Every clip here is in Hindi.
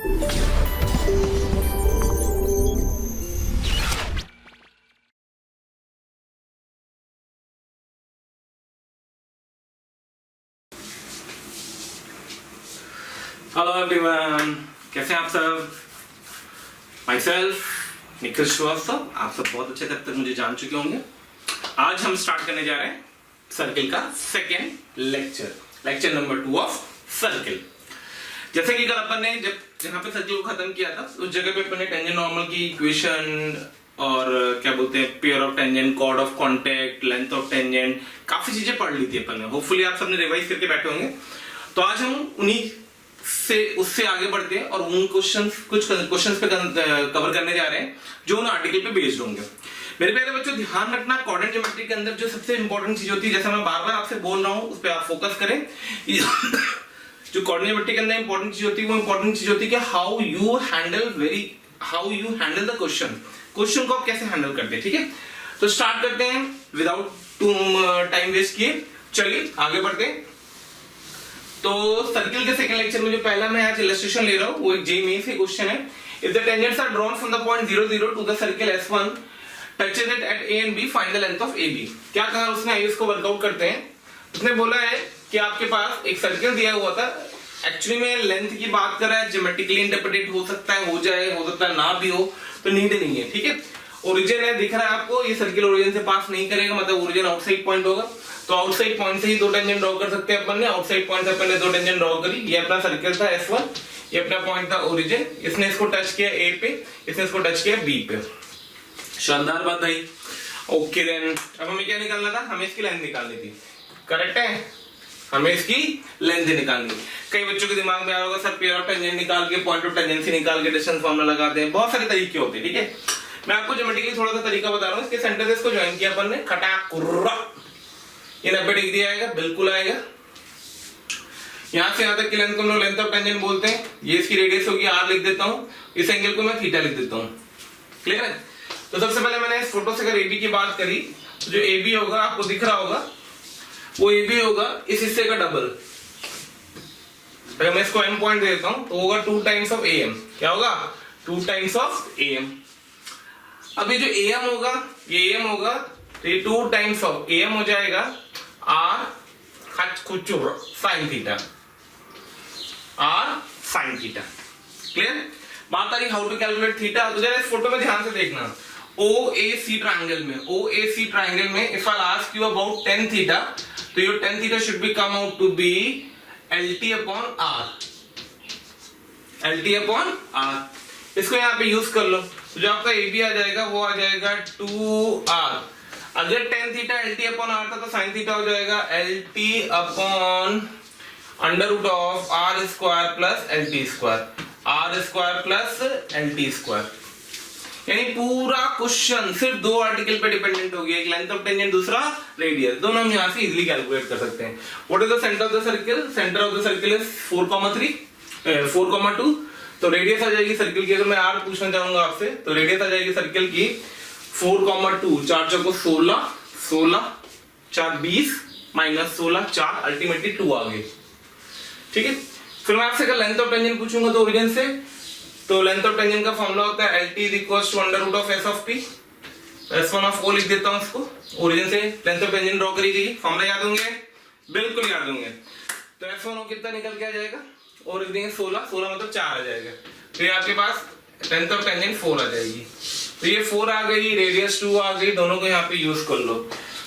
हेलो एवरीवन, कैसे हैं आप सब? Myself Nikhil Srivastava. आप सब बहुत अच्छे तक मुझे जान चुके होंगे। आज हम स्टार्ट करने जा रहे हैं सर्किल का second lecture number 2 of circle. जैसे कि कल अपन ने जब जहां पे सर्किल को खत्म किया था उस जगह पे अपन ने टेंजेंट नॉर्मल की इक्वेशन और क्या बोलते हैं pair of tangent, chord of contact, length of tangent, काफी चीजें पढ़ ली थी अपन ने। होपफुली आप सबने रिवाइज करके बैठे होंगे। तो आज हम उन्हीं से उससे आगे बढ़ते हैं और उन कुछ क्वेश्चंस पे कवर करने जा रहे हैं जो उन आर्टिकल पे बेस्ड होंगे। मेरे प्यारे बच्चों, ध्यान रखना कोऑर्डिनेट ज्योमेट्री के अंदर जो सबसे इंपॉर्टेंट चीज होती है, जैसा मैं बार बार आपसे बोल रहा हूं, उस पर आप फोकस करें। जो कोऑर्डिनेट ज्योमेट्री के अंदर इंपॉर्टेंट चीज होती है वो इंपॉर्टेंट चीज होती है कि how you handle the question को आप कैसे हैंडल करते हैं। ठीक है, तो स्टार्ट करते हैं विदाउट टाइम वेस्ट किए। चलिए आगे बढ़ते हैं। तो सर्किल के सेकंड लेक्चर में जो पहला मैं आज इलस्ट्रेशन ले रहा हूं वो एक जेईई से क्वेश्चन है। If the tangents are drawn from the point 0 0 to the circle S1 touches it at A and B, find the length of AB। क्या कहा उसने, आइए इसको वर्कआउट करते हैं। उसने बोला है कि आपके पास एक सर्किल दिया हुआ था। एक्चुअली में लेंथ की बात कर रहा है, ज्योमेट्रिकली इंटरप्रेटेड हो सकता है, हो सकता है ना भी हो, तो नीड नहीं है। ठीक है, ओरिजिन है, दिख रहा है आपको, ये सर्किल ओरिजिन से पास नहीं करेगा, मतलब ओरिजिन आउटसाइड पॉइंट होगा। तो आउटसाइड पॉइंट से ही दो टेंजेंट ड्रॉ कर सकते हैं अपन ने। आउटसाइड पॉइंट से अपन ने दो टेंजेंट ड्रॉ करी। ये अपना सर्किल था S1, ये अपना पॉइंट था ओरिजिन। इसने इसको टच किया A पे, इसने इसको टच किया B पे। शानदार बात भाई। ओके देन, अब हमें क्या निकालना था? हमें इसकी लेंथ निकालनी थी। करेक्ट है, हमें इसकी लेंथ निकालनी। कई बच्चों के दिमाग में आ रहा होगा सर पेयर ऑफ टेंजेंट निकाल के, पॉइंट ऑफ टेंजेंसी निकाल के डिस्टेंस फार्मूला लगाते हैं। बहुत सारे तरीके होते हैं। ठीक है, मैं आपको ज्योमेट्रिकली थोड़ा सा तरीका बता रहा हूँ। इसके सेंटर को ज्वाइन किया अपन ने, खटाक कुर्रा, ये 90 डिग्री आएगा, बिल्कुल आएगा। यहां से यहां तक की लेंथ को हम लोग लेंथ ऑफ टेंजेंट बोलते हैं। ये इसकी रेडियस होगी R, लिख देता हूं। इस एंगल को मैं थीटा लिख देता हूं। क्लियर है? तो सबसे पहले मैंने इस फोटो से अगर AB की बात करी तो जो AB होगा आपको दिख रहा होगा, वो AB होगा इस हिस्से का डबल। अगर मैं इसको M पॉइंट दे देता हूं तो होगा 2 टाइम्स ऑफ AM। क्या होगा? 2 टाइम्स ऑफ AM। अभी जो AM होगा, ये AM होगा, तो ये 2 टाइम्स ऑफ AM हो जाएगा R sin theta, R sin theta. Clear? बात आ रही हाउ टू कैलकुलेट थीटा। तो जरा इस फोटो में ध्यान से देखना। OAC ट्रायंगल में if I ask you about tan theta, तो your tan theta should be come out to be LT upon R। LT upon R, इसको यहाँ पे यूज कर लो। तो जो आपका AB आ जाएगा वो आ जाएगा 2R। अगर tan theta LT upon R था तो sin थीटा हो जाएगा LT upon under root of R square plus LT square, R square plus LT square. यानी पूरा क्वेश्चन सिर्फ दो आर्टिकल पे डिपेंडेंट हो गया, एक लेंथ ऑफ टेंजेंट, दूसरा रेडियस। दोनों हम यहाँ से इजीली कैलकुलेट कर सकते हैं। What is the centre of the circle? Centre of the circle is 4,2। तो रेडियस आ जाएगी सर्किल की, अगर मैं R पूछना चाहूंगा आपसे, तो रेडियस आ जाएगी सर्किल की 4,2। 4 चौको 16, 16 4 20 माइनस 16 4, अल्टीमेटली 2 आ गई। ठीक है, फिर मैं आपसे अगर लेंथ ऑफ टेंजेंट पूछूंगा तो ओरिजिन से, तो लेंथ ऑफ टेंजेंट का फॉर्मूला होता है LT equals to under root of S of P। S1 of O लिख देता हूं इसको। ओरिजिन से लेंथ ऑफ टेंजेंट ड्रॉ करी गई। फॉर्मूला याद होंगे? बिल्कुल याद होंगे। तो S1 कितना निकल के आ जाएगा? और लिख देंगे 16, 16 मतलब 4 आ जाएगा। तो ये आपके पास लेंथ ऑफ टेंजेंट 4 आ जाएगी। तो ये 4 आ गई, रेडियस 2 आ गई, दोनों को यहाँ पे यूज कर लो।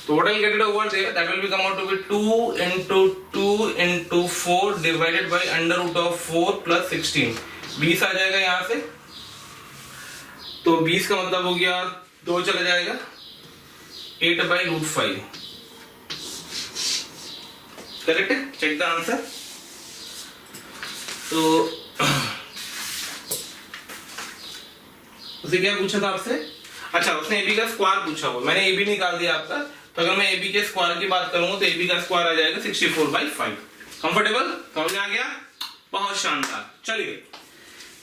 तो what I'll get it over there, that will be come out to be 2 into 4 divided by under root of 4 plus 16। 20 आ जाएगा यहाँ से। तो 20 का मतलब हो गया 2 चला जाएगा, 8/√5। करेक्ट है? Check the answer. तो उसे क्या पूछा था आपसे? अच्छा, उसने AB का स्क्वायर पूछा हुआ, मैंने AB निकाल दिया आपका। तो अगर मैं AB के स्क्वायर की बात करूंगा तो AB का स्क्वायर आ जाएगा 64/5। कंफर्टेबल? समझ में आ गया? बहुत शानदार। चलिए,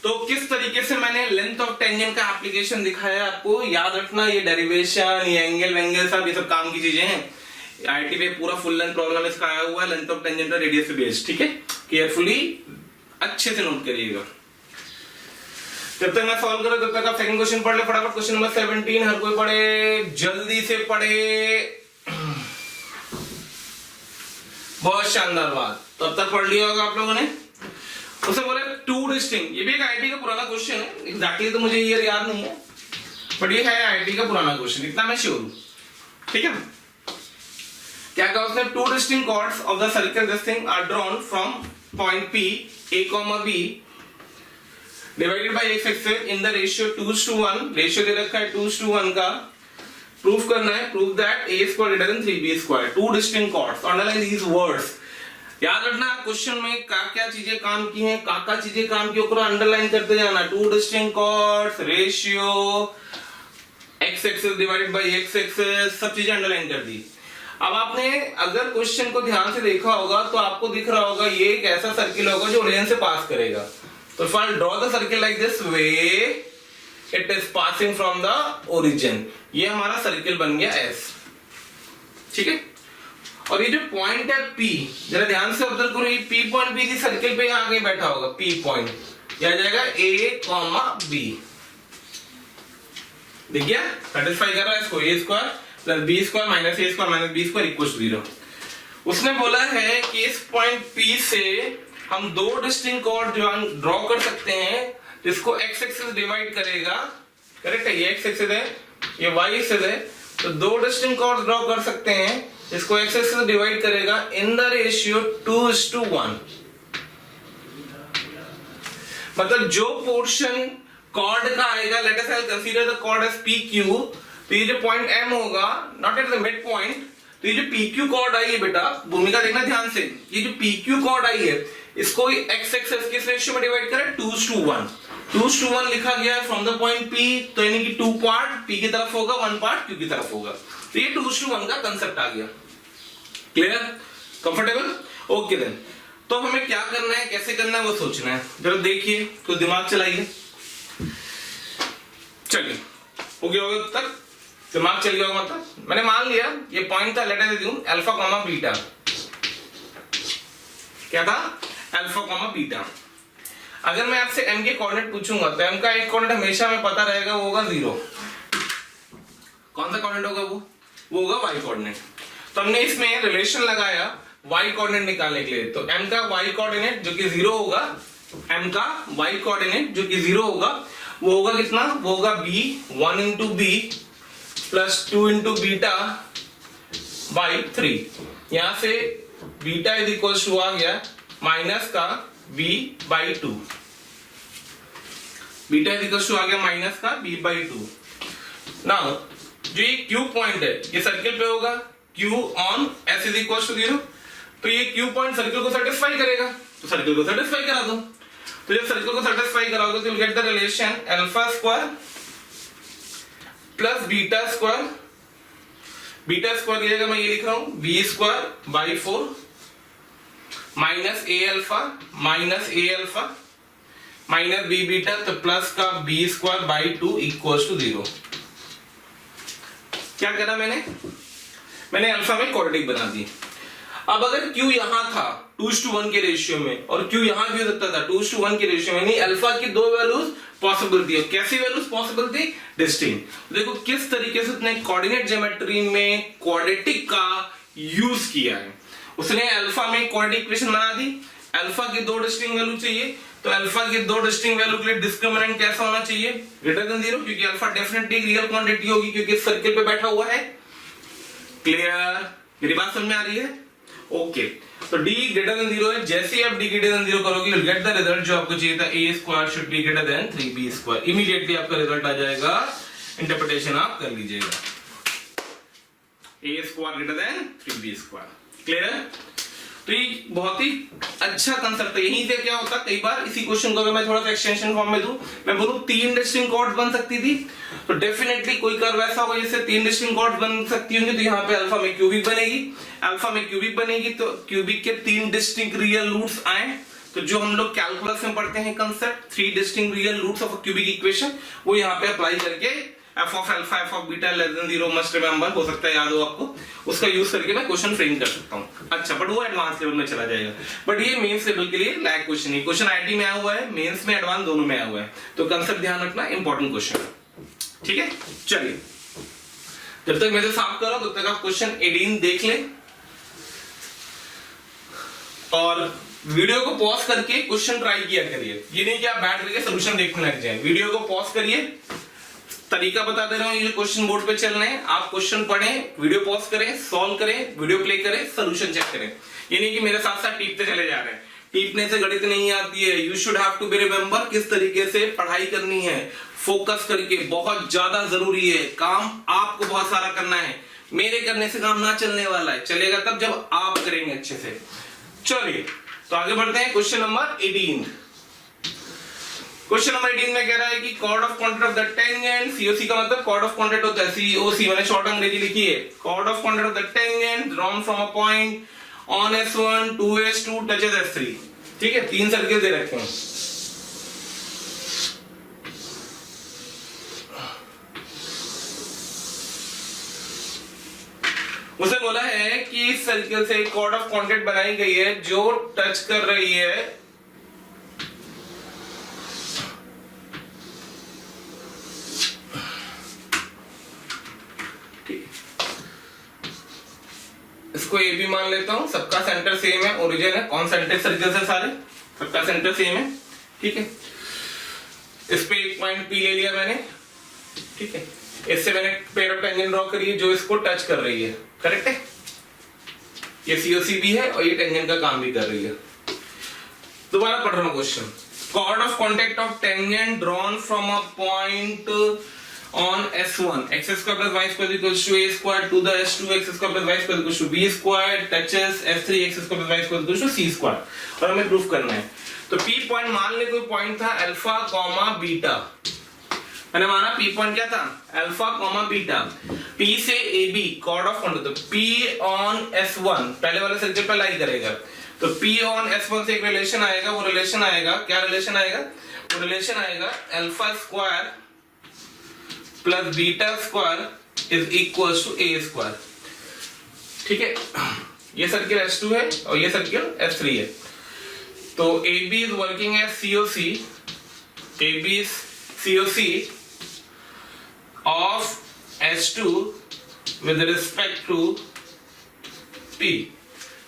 तो किस तरीके से मैंने लेंथ ऑफ टेंजेंट का एप्लीकेशन दिखाया आपको, याद रखना। ये डेरिवेशन, ये एंगल वेंगल सब ये सब काम की चीजें हैं। आईटी पे पूरा फुल लेंथ प्रॉब्लम इसका आया हुआ है, लेंथ ऑफ टेंजेंट और रेडियस पे बेस्ड। ठीक है, केयरफुली अच्छे से नोट करिएगा। जब तक मैं सॉल्व करूं तब तक आप सेकंड क्वेश्चन पढ़ ले फटाफट। क्वेश्चन नंबर 17 हर कोई पढ़े, जल्दी से पढ़े, बहुत शानदार बात। तो अब तक पढ़ लिया होगा आप लोगों ने। उसे बोले टू डिस्टिंक्ट, ये भी एक आईआईटी का पुराना क्वेश्चन है, एग्जैक्टली तो मुझे ईयर याद नहीं है, बट ये है आईआईटी का पुराना क्वेश्चन, इतना मैं श्योर हूं। ठीक है, क्या कहा उसने, two distinct chords of the circle this thing are drawn from point P A, B divided by x axis in the ratio 2:1, ratio दे रखा है 2:1 का। प्रूफ करना है, prove that a square greater than 3b square, two distinct chords. Underline these words, याद रखना क्वेश्चन में क्या चीजें काम की हैं, का चीजें काम की, ओकरा अंडरलाइन करते जाना। Two distinct chords, ratio, x axis divided by x axis, सब चीजें अंडरलाइन कर दी। अब आपने अगर क्वेश्चन को ध्यान से देखा होगा तो आपको दिख रहा होगा ये एक ऐसा सर्किल होगा जो ओरिजिन से पास करेगा। तो if I draw the circle like this way, it is passing from the origin, ये हमारा सर्किल बन गया S। ठीक है, और ये जो पॉइंट है P, जरा ध्यान से ऑब्जर्व करो, ये P पॉइंट भी सर्किल पे आगे बैठा होगा, P पॉइंट, यह आ जाएगा A, B। दिख गया, सेटिस्फाई कर रहा है इसको, A square plus B square minus A square minus B square equal to 0। उसने बोला है कि इस पॉइंट P से हम दो डिस्टिंक्ट कॉर्ड ड्रॉ कर सकते हैं, जिसको x एक्सिस डिवाइड करेगा, करेक्ट है, ये x एक्सिस है, ये y एक्सिस है, तो दो डिस्टिंक्ट कॉर्ड ड्रॉ कर सकते हैं जिसको x एक्सिस डिवाइड करेगा इन द रेशियो 2:1। मतलब जो पोर्शन कॉर्ड का आएगा, let us consider the chord as PQ, तो ये जो पॉइंट M होगा, not at the mid point, तो ये जो PQ कॉर्ड आई है बेटा, भूमिका देखना ध्यान से, ये जो PQ कॉर्ड आई है इसको x एक्सिस किस रेशियो में डिवाइड करें, 2:1। 2:1 लिखा गया है फ्रॉम द पॉइंट P, तो यानी कि 2 पार्ट P की तरफ होगा, 1 पार्ट Q की तरफ होगा, तो ये 2:1 का कंसेप्ट आ गया। Clear, comfortable, okay then. तो हमें क्या करना है, कैसे करना है, वो सोचना है। जरा देखिए, तो दिमाग चलाइए। चलिए, हो गया होगा तक, दिमाग चल गया होगा। मतलब मैंने मान लिया ये पॉइंट था, लेटर दे दूं अल्फा कॉमा बीटा, क्या था, अल्फा कॉमा बीटा। अगर मैं आपसे m के कोऑर्डिनेट पूछूंगा तो m का एक कोऑर्डिनेट हमेशा में पता रहेगा, वो होगा 0। कौन सा कोऑर्डिनेट होगा, वो होगा y कोऑर्डिनेट। तो हमने इसमें रिलेशन लगाया y कोऑर्डिनेट निकालने के लिए, तो m का y कोऑर्डिनेट जो कि 0 होगा, m का y कोऑर्डिनेट जो कि 0 होगा, वो होगा कितना, वो होगा b 1 into b plus 2 into beta by 3। यहां से बीटा इज इक्वल टू आ गया माइनस का b by 2, beta is equal to आ गया माइनस का b बाई 2। नाउ जो ये q पॉइंट है ये सर्किल पे होगा, q on s is equal to 0, तो ये q पॉइंट सर्किल को सेटिस्फाई करेगा, तो सर्किल को सेटिस्फाई करा दो। तो जब सर्किल को सेटिस्फाई कराओगे तो you get the relation alpha square plus beta square, beta square दिएगा, मैं ये लिख रहा हूं b square by 4 minus a alpha minus a alpha minus b beta, तो प्लस का b square by 2 equals to 0। क्या करा मैंने अल्फा में क्वाड्रेटिक बना दी। अब अगर q यहां था 2:1 के रेशियो में और q यहां भी हो सकता था 2:1 के रेशियो में, यानी अल्फा की दो वैल्यूज पॉसिबल थी। कैसी वैल्यूज पॉसिबल थी, डिस्टिंक्ट। देखो किस तरीके से उसने कोऑर्डिनेट ज्योमेट्री में क्वाड्रेटिक का यूज किया है। उसने अल्फा में क्वाड्रेटिक इक्वेशन बना दी, अल्फा की दो डिस्टिंक्ट वैल्यू चाहिए, तो अल्फा की दो डिस्टिंक्ट वैल्यू के लिए डिस्क्रिमिनेंट कैसा होना चाहिए, ग्रेटर देन 0, क्योंकि अल्फा डेफिनेटली रियल क्वांटिटी होगी क्योंकि इस सर्किल पे बैठा हुआ है। क्लियर, मेरी बात समझ में आ रही है, ओके। तो d ग्रेटर देन 0 है, जैसे ही आप d ग्रेटर देन 0 करोगे यू गेट द रिजल्ट जो आपको चाहिए था, a square should be greater than 3b square. Immediately आपका रिजल्ट आ जाएगा, इंटरप्रिटेशन आप कर लीजिएगा, a square greater than 3b square. Clear, तो ये बहुत ही अच्छा कंसेप्ट है। यहीं से क्या होता है, कई बार इसी क्वेश्चन को अगर मैं थोड़ा सा एक्सटेंशन फॉर्म में दूं, मैं बोलूं 3 डिस्टिंक्ट कॉर्ड्स बन सकती थी, तो डेफिनेटली कोई कर्व ऐसा होगा जिससे 3 डिस्टिंक्ट कॉर्ड्स बन सकती होंगी, तो यहाँ पे अल्फा में क्यूबिक बनेगी, अल्फा में क्यूबिक बनेगी, तो क्यूबिक के 3 डिस्टिंक्ट रियल रूट्स आए, तो जो हम लोग कैलकुलस में पढ़ते हैं concept 3 distinct real roots of a cubic equation, वो यहाँ पे अप्लाई करके F of alpha F of beta less than 0 must remember, हो सकता है याद हो आपको, उसका यूज करके मैं क्वेश्चन फ्रेम कर सकता हूँ। अच्छा, बट वो एडवांस लेवल में चला जाएगा, बट ये मेंस लेवल के लिए लायक क्वेश्चन है। क्वेश्चन आईटी में आया हुआ है, मेंस में एडवांस दोनों में आया हुआ है, तो कंसेप्ट ध्यान रखना, इंपॉर्टेंट क्वेश्चन है। ठीक है, चलिए जब तक मैं साफ कर रहा हूं तब तक आप क्वेश्चन 18 देख लें और वीडियो को पॉज करके क्वेश्चन ट्राई किया करिए। ये नहीं कि आप बैठ करके सोल्यूशन देखने लग जाए, वीडियो को पॉज करिए, तरीका बता दे रहा हूं, ये क्वेश्चन बोर्ड पे चल रहे हैं, आप क्वेश्चन पढ़ें, वीडियो पॉज करें, सॉल्व करें, वीडियो प्ले करें, सोल्यूशन चेक करें। ये नहीं कि मेरे साथ साथ टीपते चले जा रहे हैं, टीपने से गणित नहीं आती है। You should have to be remember किस तरीके से पढ़ाई करनी है, फोकस करके, बहुत ज्यादा जरूरी है। काम आपको बहुत सारा करना है, मेरे करने से काम ना चलने वाला है, चलेगा तब जब आप करेंगे अच्छे से। चलिए तो आगे बढ़ते हैं, क्वेश्चन नंबर 18। क्वेश्चन नंबर 18 में कह रहा है कि chord of contact of the tangent, COC का मतलब कॉर्ड ऑफ कॉन्टेक्ट होता है, सीओसी मैंने शॉर्ट अंग्रेजी लिखी है, chord of contact of the tangent drawn from a point on S1 to S2 touches S3। ठीक है, 3 सर्किल दे रखे हैं। उसे बोला है कि इस सर्किल से एक कॉर्ड ऑफ कॉन्टेक्ट बनाई गई है जो टच कर रही है इसको ए बी मान लेता हूं, सबका सेंटर सेम है, ओरिजिन है, कॉन्सेंट्रिक सर्किल है सारे, सबका सेंटर सेम है। ठीक है, इस पे एक पॉइंट पी ले लिया मैंने। ठीक है, इससे मैंने पेयर ऑफ टेंजेंट ड्रॉ करी है जो इसको टच कर रही है, करेक्ट है, ये सीओसी भी है और ये टेंजेंट का काम भी कर रही है। दोबारा पढ़ रहा हूं question, chord of contact of tangent drawn from a point on S1 x square plus y square equals to a square to the S2 x square plus y square equals to b square touches S3 x square plus y square equals to c square, और हमें प्रूफ करना है। तो P पॉइंट मान ले कोई पॉइंट था अल्फा कॉमा बीटा, मैंने माना P पॉइंट क्या था अल्फा कॉमा बीटा, P से AB कॉर्ड ऑफ कॉन्टेक्ट, तो P on S1 पहले वाले सर्किल पर लाई करेगा, तो P on S1 से एक रिलेशन आएगा, वो रिलेशन आएगा, क्या रिलेशन आएगा, वो रिलेशन आएगा alpha square plus beta square is equal to A square. ठीक है, ये सर्किल S2 है और ये सर्किल S3 है, तो AB is working as COC, AB is COC of S2 with respect to P।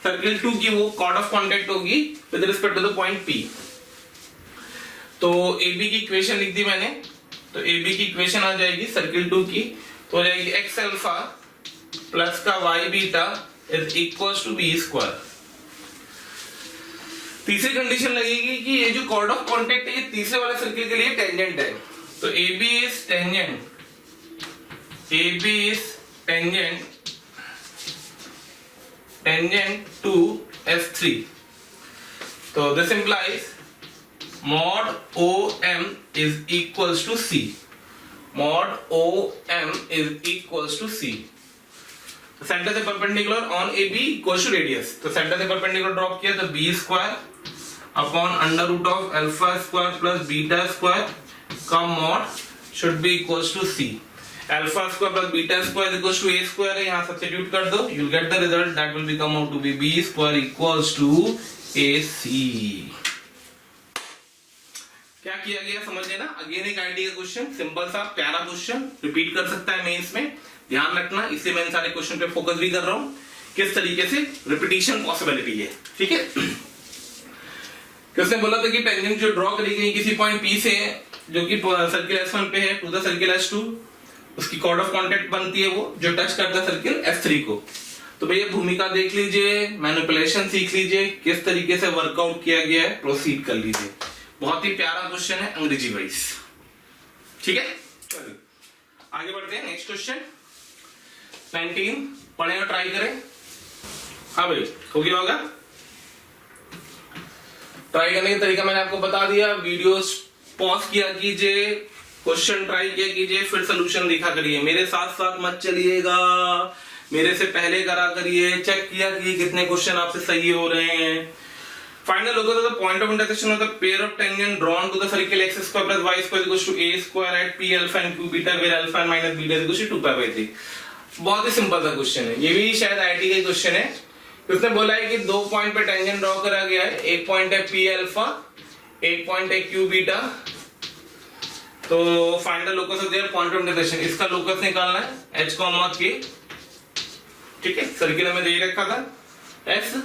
Circle 2 की वो कॉर्ड ऑफ कॉन्टेक्ट होगी with respect to the point P। तो AB की इक्वेशन लिख दी मैंने, तो AB की इक्वेशन आ जाएगी सर्किल 2 की, तो हो जाएगी x अल्फा प्लस का y beta is equals to b square. तीसरी कंडीशन लगेगी कि ये जो कॉर्ड ऑफ कॉन्टेक्ट है ये तीसरे वाले सर्किल के लिए टेंजेंट है, तो AB is tangent, AB is tangent to S3, तो this implies mod OM is equals to C, mod OM is equals to C। Centre से perpendicular on AB equals to radius, तो सेंटर से परपेंडिकुलर ड्रॉप किया तो b square upon under root of alpha square plus beta square का mod should be equals to C। Alpha square plus beta square equals to a square है, यहां सब्स्टिट्यूट कर दो, you will get the result that will become out to be b square equals to AC। क्या किया गया समझ लेना, अगेन एक आईटी का क्वेश्चन, सिंपल सा प्यारा क्वेश्चन, रिपीट कर सकता है मेंस में, ध्यान रखना, इसलिए मैं इन सारे क्वेश्चन पे फोकस भी कर रहा हूं, किस तरीके से रिपीटिशन पॉसिबिलिटी है। ठीक है, किसने बोला था कि टेंजेंट जो ड्रॉ करी गई किसी पॉइंट P से जो कि सर्किल S1 पे है टू द सर्किल S2, उसकी कॉर्ड ऑफ कॉन्टेक्ट बनती है वो जो टच करता है सर्किल S3 को। तो भैया भूमिका देख लीजिए, मैनिपुलेशन सीख लीजिए, किस तरीके से वर्कआउट किया गया है, प्रोसीड कर लीजिए। बहुत ही प्यारा क्वेश्चन है अंग्रेजी वाइज। ठीक है, चलिए आगे बढ़ते हैं, नेक्स्ट क्वेश्चन 19 पढ़ें और ट्राई करें। हाँ भाई, हो गया होगा, ट्राई करने का तरीका मैंने आपको बता दिया, वीडियोस पॉज किया कीजिए, क्वेश्चन ट्राई किया कीजिए, फिर सोल्यूशन लिखा करिए, मेरे साथ साथ मत चलिएगा, मेरे से पहले करा करिए, चेक किया कि कितने क्वेश्चन आपसे सही हो रहे हैं। Final locus of the point of intersection of the pair of tangent drawn to the circle x square plus y square equals to a square at p alpha and q beta where alpha minus beta equals to 2π/3। बहुत ही सिंपल सा क्वेश्चन है, ये भी शायद आईटी का क्वेश्चन है। उसने बोला है कि दो पॉइंट पे टेंजेंट ड्रॉ करा गया है, एक पॉइंट है p अल्फा, एक पॉइंट है q बीटा। तो find the locus of their point of intersection, इसका लोकस निकालना है h, k, ठीक है। सर्किल में दे रखा था s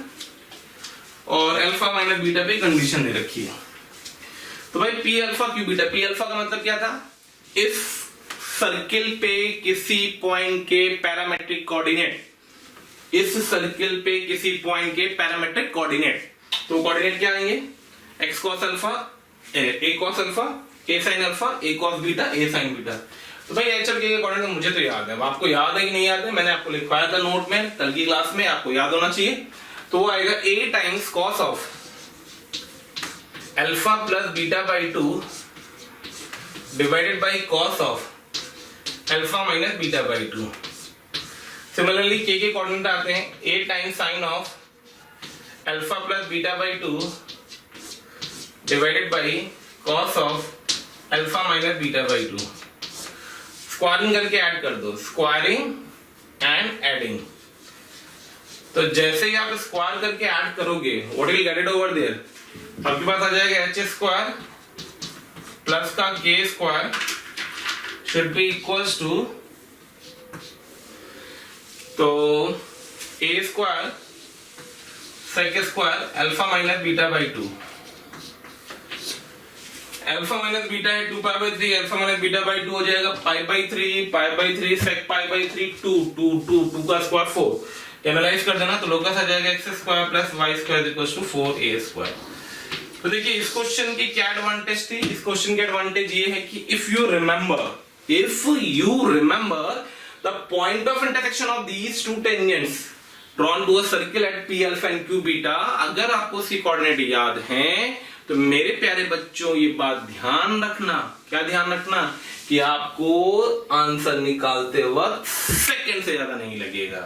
और अल्फा माइनस बीटा पे कंडीशन दे रखी है। तो भाई p alpha q beta, p alpha का मतलब क्या था, इस सर्किल पे किसी पॉइंट के पैरामेट्रिक कोऑर्डिनेट, इस सर्किल पे किसी पॉइंट के पैरामेट्रिक कोऑर्डिनेट, तो कोऑर्डिनेट क्या आएंगे, x cos alpha, a cos alpha, a sin alpha, a cos beta, a sin beta. तो भाई HL के कोऑर्डिनेट मुझे तो याद है, आपको याद है कि नहीं याद है, मैंने आपको लिखवाया था नोट में कल की क्लास में, आपको याद होना चाहिए। तो वो आएगा a times cos of alpha plus beta by 2 divided by cos of alpha minus beta by 2। Similarly k के कोऑर्डिनेट आते हैं a times sign of alpha plus beta by 2 divided by cos of alpha minus beta by 2। Squaring करके ऐड कर दो, स्क्वायरिंग एंड एडिंग। तो जैसे ही आप स्क्वायर करके ऐड करोगे, what will get it over there, आपके पास आ जाएगा h स्क्वायर प्लस का k square should be equals to, तो a square sec square alpha minus beta by 2। Alpha minus beta है 2π/3, अल्फा माइनस बीटा बाई 2 हो जाएगा π/3 सेक π/3 2 का स्क्वायर 4। एनालाइज कर देना तो लोकस आ जाएगा x square plus y square equals to 4a square. तो देखिए इस क्वेश्चन की क्या एडवांटेज थी, इस क्वेश्चन की एडवांटेज ये है कि if you remember the point of intersection of these two tangents drawn to a circle at p alpha and q beta, अगर आपको इसकी कोऑर्डिनेट याद हैं तो मेरे प्यारे बच्चों ये बात ध्यान रखना, क्या ध्यान रखना, कि आपको आंसर निकालते वक्त सेकंड से ज्यादा नहीं लगेगा।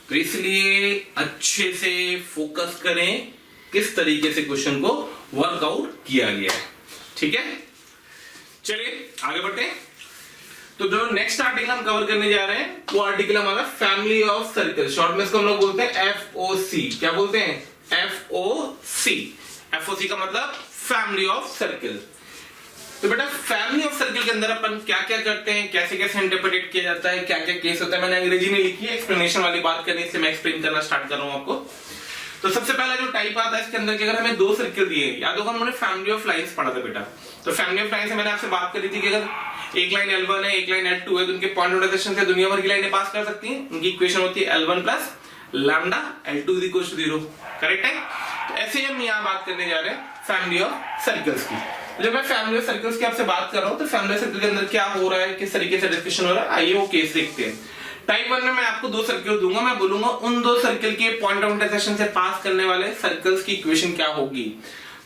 तो इसलिए अच्छे से फोकस करें किस तरीके से क्वेश्चन को वर्कआउट किया गया है, ठीक है। चलिए आगे बढ़ते हैं। तो जो नेक्स्ट आर्टिकल हम कवर करने जा रहे हैं वो आर्टिकल हमारा फैमिली ऑफ सर्कल, शॉर्ट में इसको हम लोग बोलते हैं FOC। क्या बोलते हैं, FOC। FOC का मतलब फैमिली ऑफ सर्कल। तो बेटा फैमिली ऑफ सर्कल के अंदर अपन क्या क्या करते हैं, कैसे कैसे इंटरप्रेट किया जाता है, क्या क्या केस होता है, मैंने अंग्रेजी में लिखी है, एक्सप्लेनेशन वाली बात करनी, इसलिए मैं एक्सप्लेन करना स्टार्ट कर रहा हूं आपको। तो सबसे पहला जो टाइप आता है इसके अंदर कि अगर हमें दो सर्किल दिए, याद होगा हमने फैमिली ऑफ लाइंस पढ़ा था बेटा। तो फैमिली ऑफ लाइंस से मैंने आपसे बात करी थी कि अगर एक लाइन L1 है, एक लाइन L2 है, तो उनके पॉइंट ऑफ इंटरसेक्शन से दुनिया भर की लाइनें पास कर सकती हैं। उनकी इक्वेशन होती है L1 plus lambda L2 equals to 0। Correct है। तो ऐसे हम यहाँ बात करने जा रहे हैं फैमिली ऑफ सर्कल्स की। जब मैं फैमिली ऑफ सर्कल्स की आपसे बात कर रहा हूँ तो फैमिली ऑफ सर्कल के अंदर क्या हो रहा है, किस तरीके से डिस्कशन हो रहा है, आइए वो केस देखते हैं। टाइप 1 में मैं आपको दो सर्किल दूंगा, मैं बोलूंगा उन दो सर्किल के पॉइंट ऑफ इंटरसेक्शन से पास करने वाले सर्कल्स की इक्वेशन क्या होगी।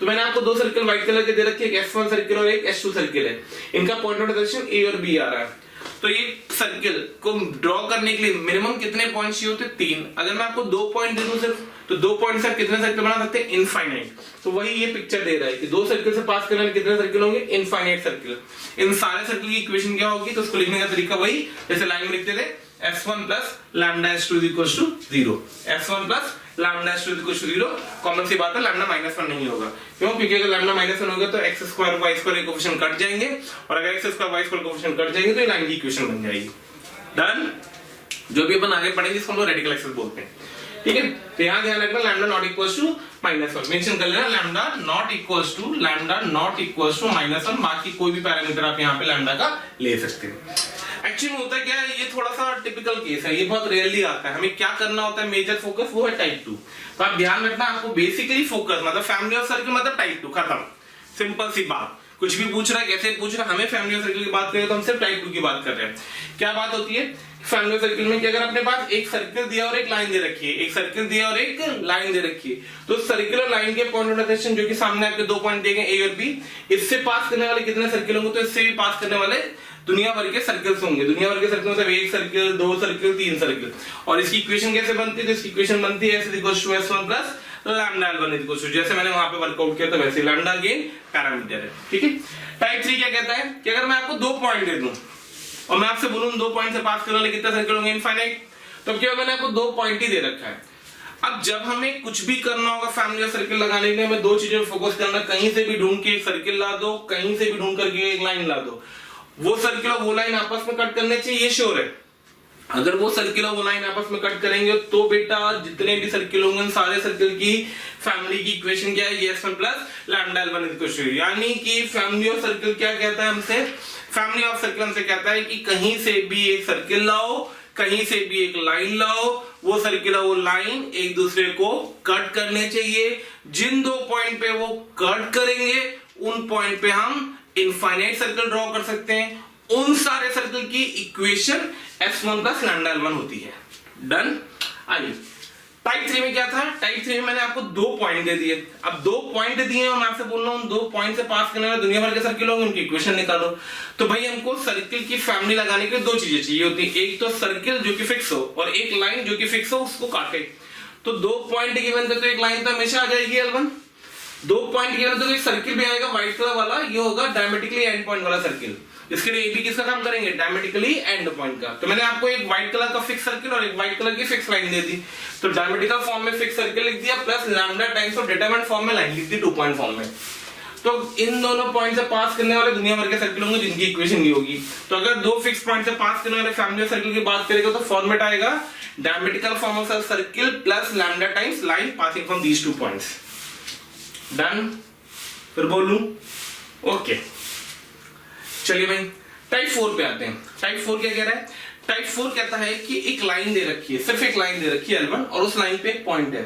तो मैंने आपको दो सर्किल व्हाइट कलर के दे रखे हैं, एक S1 सर्किल और एक S2 सर्किल है। इनका पॉइंट ऑफ इंटरसेक्शन A और B आ रहा है। तो ये सर्किल को ड्रॉ करने के लिए मिनिमम कितने पॉइंट्स चाहिए होते हैं, 3। अगर मैं आपको 2 पॉइंट दे दूं सिर्फ, तो 2 पॉइंट से कितने सर्किल बना सकते हैं, इनफाइनाइट। तो वही ये पिक्चर दे रहा है कि दो सर्किल से पास करने में कितने सर्किल होंगे, इनफाइनाइट सर्किल। इन सारे सर्किल की इक्वेशन क्या होगी, तो उसको लिखने का तरीका वही जैसे लाइन में लिखते थे, S1 plus lambda S2 equals to 0। S1 plus lambda S2 equals to 0। Common सी बात है, लैम्डा -1 नहीं होगा। क्यों, क्योंकि अगर लैम्डा -1 होगा तो x स्क्वायर y स्क्वायर के कोएफिशिएंट कट जाएंगे, और अगर x स्क्वायर y स्क्वायर के कोएफिशिएंट कट जाएंगे तो ये लाइन की इक्वेशन बन जाएगी। डन। जो भी अपन आगे पढ़ेंगे इसको हम लोग रेडिकल एक्सिस बोलते हैं, ठीक है। तो यहां ध्यान रखना lambda not equals to -1 mention कर लेना, लैम्डा नॉट इक्वल्स टू -1। बाकी कोई भी पैरामीटर आप यहां पे लैम्डा का ले सकते हैं। एक्चुअली होता क्या है, ये थोड़ा सा टिपिकल केस है, ये बहुत रेयरली आता है। हमें क्या करना होता है, मेजर फोकस वो है टाइप 2। तो आप ध्यान रखना, आपको बेसिकली फोकस मतलब फैमिली ऑफ सर्किल मतलब टाइप 2, खत्म, सिंपल सी बात। कुछ भी पूछ रहा है, कैसे पूछ रहा है, हमें फैमिली ऑफ सर्किल की बात करें तो हम सिर्फ टाइप 2 की बात कर रहे हैं। क्या बात होती है फैमिली ऑफ सर्किल में कि अगर अपने पास एक सर्किल दिया और एक लाइन दे रखी है, एक सर्किल दिया और एक लाइन दे रखी है, तो सर्किल और लाइन के पॉइंट ऑफ इंटरसेक्शन जो कि सामने आपके 2 पॉइंट दिए गए A और B, इससे पास करने वाले कितने सर्किल होंगे, तो इससे भी पास करने वाले दुनिया भर के सर्कल्स होंगे। दुनिया भर के सर्कल मतलब एक सर्किल, 2 सर्किल, 3 सर्किल। और इसकी इक्वेशन कैसे बनती है, तो इसकी इक्वेशन बनती है S = S1 plus lambda L1 equal to, जैसे मैंने वहां पे वर्कआउट किया था वैसे लैम्डा गेन पैरामीटर है, ठीक है। टाइप 3 क्या कहता है कि अगर मैं आपको 2 पॉइंट दे दूं और मैं आपसे बोलूं 2 पॉइंट से पास करने वाले कितने सर्किल होंगे, इनफाइनाइट, तो क्या मैंने आपको 2 पॉइंट ही दे रखा है। अब जब हमें कुछ भी करना होगा फैमिली ऑफ सर्किल लगाने के लिए, हमें 2 चीजों पर फोकस करना, कहीं से भी ढूंढ के एक सर्किल ला दो, कहीं से भी ढूंढ करके एक लाइन ला दो, वो सर्किल और वो लाइन आपस में कट करने चाहिए, ये श्योर है। अगर वो सर्किल और वो लाइन आपस में कट करेंगे तो बेटा जितने भी सर्किल होंगे सारे सर्किल की फैमिली की इक्वेशन क्या है, S1 plus lambda L1 equal to, यानी कि फैमिली ऑफ सर्किल क्या कहता है हमसे, फैमिली ऑफ सर्किल हमसे कहता है कि कहीं से भी एक सर्किल लाओ, कहीं से भी एक लाइन लाओ, वो सर्किल और वो लाइन एक दूसरे को कट करने चाहिए, जिन 2 पॉइंट पे वो कट करेंगे उन पॉइंट पे हम इनफाइनाइट सर्किल ड्रॉ कर सकते हैं, उन सारे सर्किल की equation S1 plus lambda L1 होती है। डन। आइए टाइप 3 में क्या था, टाइप 3 में मैंने आपको 2 पॉइंट दे दिए, अब 2 पॉइंट दिए और मैं आपसे बोल रहा हूं 2 पॉइंट से पास करने वाले दुनिया भर के सर्किल होंगे, उनकी इक्वेशन निकालो। तो भाई हमको सर्किल की फैमिली लगाने के लिए 2 चीजें चाहिए होती है, एक तो सर्किल जो कि फिक्स हो और एक लाइन जो कि फिक्स हो उसको काटे। तो 2 पॉइंट गिवन थे तो एक लाइन तो हमेशा आ जाएगी L1, 2 पॉइंट गिवन तो एक सर्किल भी आएगा व्हाइट कलर वाला, ये होगा डायमेट्रिकली एंड पॉइंट वाला सर्किल। इसके लिए AB किसका काम करेंगे, डायमेट्रिकली एंड पॉइंट का। तो मैंने आपको एक व्हाइट कलर का फिक्स सर्किल और एक व्हाइट कलर की फिक्स लाइन दे दी, तो डायमेट्रिकल फॉर्म में फिक्स सर्किल लिख दिया plus lambda times of determinant form में लाइन लिख दी 2 पॉइंट फॉर्म में। तो इन दोनों पॉइंट से पास करने वाले दुनिया भर के सर्किल होंगे जिनकी इक्वेशन ये होगी। तो अगर 2 फिक्स पॉइंट से पास करने वाले फैमिली ऑफ सर्किल की बात करेंगे तो फॉर्मेट आएगा diametrical form of circle plus lambda times line passing from these 2 points. Done. फिर बोलूं ओके। चलिए भाई टाइप 4 पे आते हैं। टाइप 4 क्या कह रहा है, टाइप 4 कहता है कि एक लाइन दे रखी है, सिर्फ एक लाइन दे रखी है L1 और उस लाइन पे एक पॉइंट है,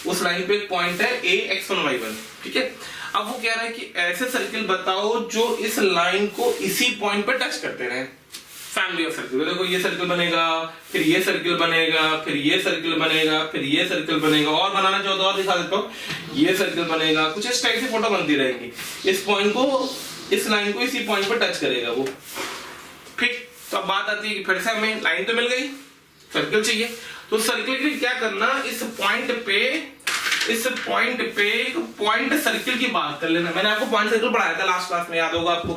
उस लाइन पे एक पॉइंट है A x1 y1, ठीक है। अब वो कह रहा है कि ऐसे सर्किल बताओ जो इस लाइन को इसी पॉइंट पर टच करते रहे, फैमिली ऑफ सर्किल। देखो ये सर्किल बनेगा, फिर ये सर्किल बनेगा, फिर ये सर्किल बनेगा, फिर ये सर्किल बनेगा, और बनाना चाहो तो और दिखा देता हूँ, ये सर्किल बनेगा, कुछ इस टाइप से फोटो बनती रहेंगी, इस पॉइंट को इस लाइन को इसी पॉइंट पर टच करेगा वो, ठीक। तो अब बात आती है कि फिर से हमें लाइन तो मिल गई, सर्किल चाहिए, तो सर्किल के लिए क्या करना, इस पॉइंट पे पॉइंट सर्किल की बात कर लेना। मैंने आपको पॉइंट सर्किल पढ़ाया था लास्ट क्लास में, याद होगा आपको।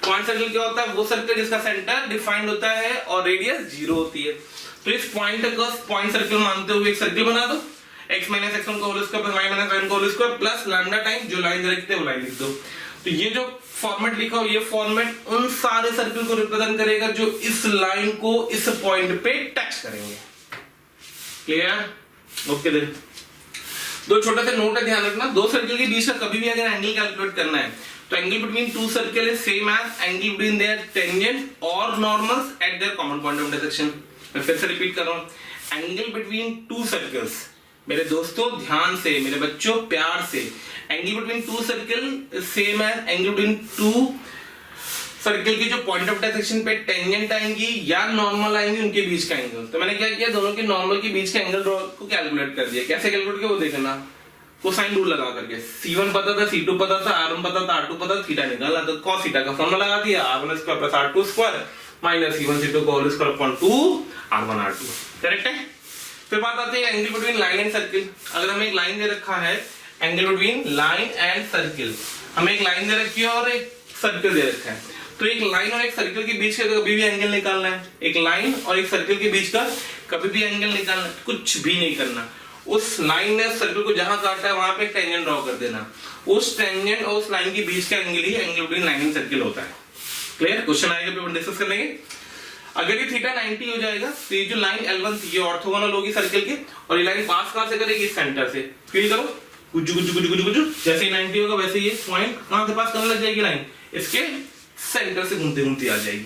पॉइंट सर्किल क्या होता है, वो सर्किल जिसका सेंटर डिफाइंड होता है और रेडियस 0 होती है। तो इस पॉइंट को पॉइंट सर्किल मानते हुए एक सर्किल बना दो, x - x1 का whole square plus y - y1 का whole square plus lambda time जो लाइन दे रखते हैं वो लाइन लिख दो। तो ये जो फॉर्मेट लिखा हो, ये फॉर्मेट उन सारे सर्किल को रिप्रेजेंट करेगा जो इस लाइन को इस पॉइंट पे टच करेंगे। क्लियर? ओके देन 2 छोटे से नोट है, ध्यान रखना, 2 सर्किल के बीच का कभी भी अगर एंगल कैलकुलेट करना है तो angle between 2 circle is same as angle between their tangent और normals at their common point of intersection. मैं फिर से रिपीट कर रहा हूं, एंगल बिटवीन 2 सर्किल्स, मेरे दोस्तों ध्यान से, मेरे बच्चों प्यार से, angle between 2 circle same as angle between 2 circle की जो पॉइंट ऑफ इंटरसेक्शन पे टेंजेंट आएंगी या नॉर्मल आएंगी उनके बीच का एंगल। तो मैंने क्या किया, दोनों के नॉर्मल के बीच के एंगल को कैलकुलेट कर दिया। कैसे कैलकुलेट किया वो देखना, कोसाइन रूल लगा करके, C1 पता था, C2 पता था, R1 पता था, R2 पता था, थीटा निकाला तो cos थीटा का फॉर्मूला लगा दिया, R1 square plus R2 square minus C1 C2 का whole square upon 2 R1 R2। Correct है। फिर बात आती है angle between line and circle. अगर हमें एक लाइन दे रखा है, angle between line and circle, हमें एक लाइन दे रखी है और एक सर्किल दे रखा है, तो एक लाइन और एक सर्किल के बीच का कभी भी एंगल निकालना है, एक लाइन और एक सर्किल के बीच का कभी भी एंगल निकालना है, कुछ भी नहीं करना। उस लाइन ने सर्किल को जहां काटा है वहां पे एक टेंजेंट ड्रॉ कर देना, उस टेंजेंट और उस लाइन के बीच का angle he angle between line and circle होता है। क्लियर? क्वेश्चन आएगा पेपर डिस्कस कर लेंगे। अगर ये थीटा 90 हो जाएगा तो ये जो लाइन L1 थी ये ऑर्थोगोनल होगी सर्किल की, और ये लाइन पास कहां से करेगी, सेंटर से। फील करो, गुजु गुजु गुजु गुजु गुजु, जैसे ही 90 होगा वैसे ये पॉइंट कहां से पास करने लग जाएगी, लाइन इसके सेंटर से घूमते घूमते आ जाएगी।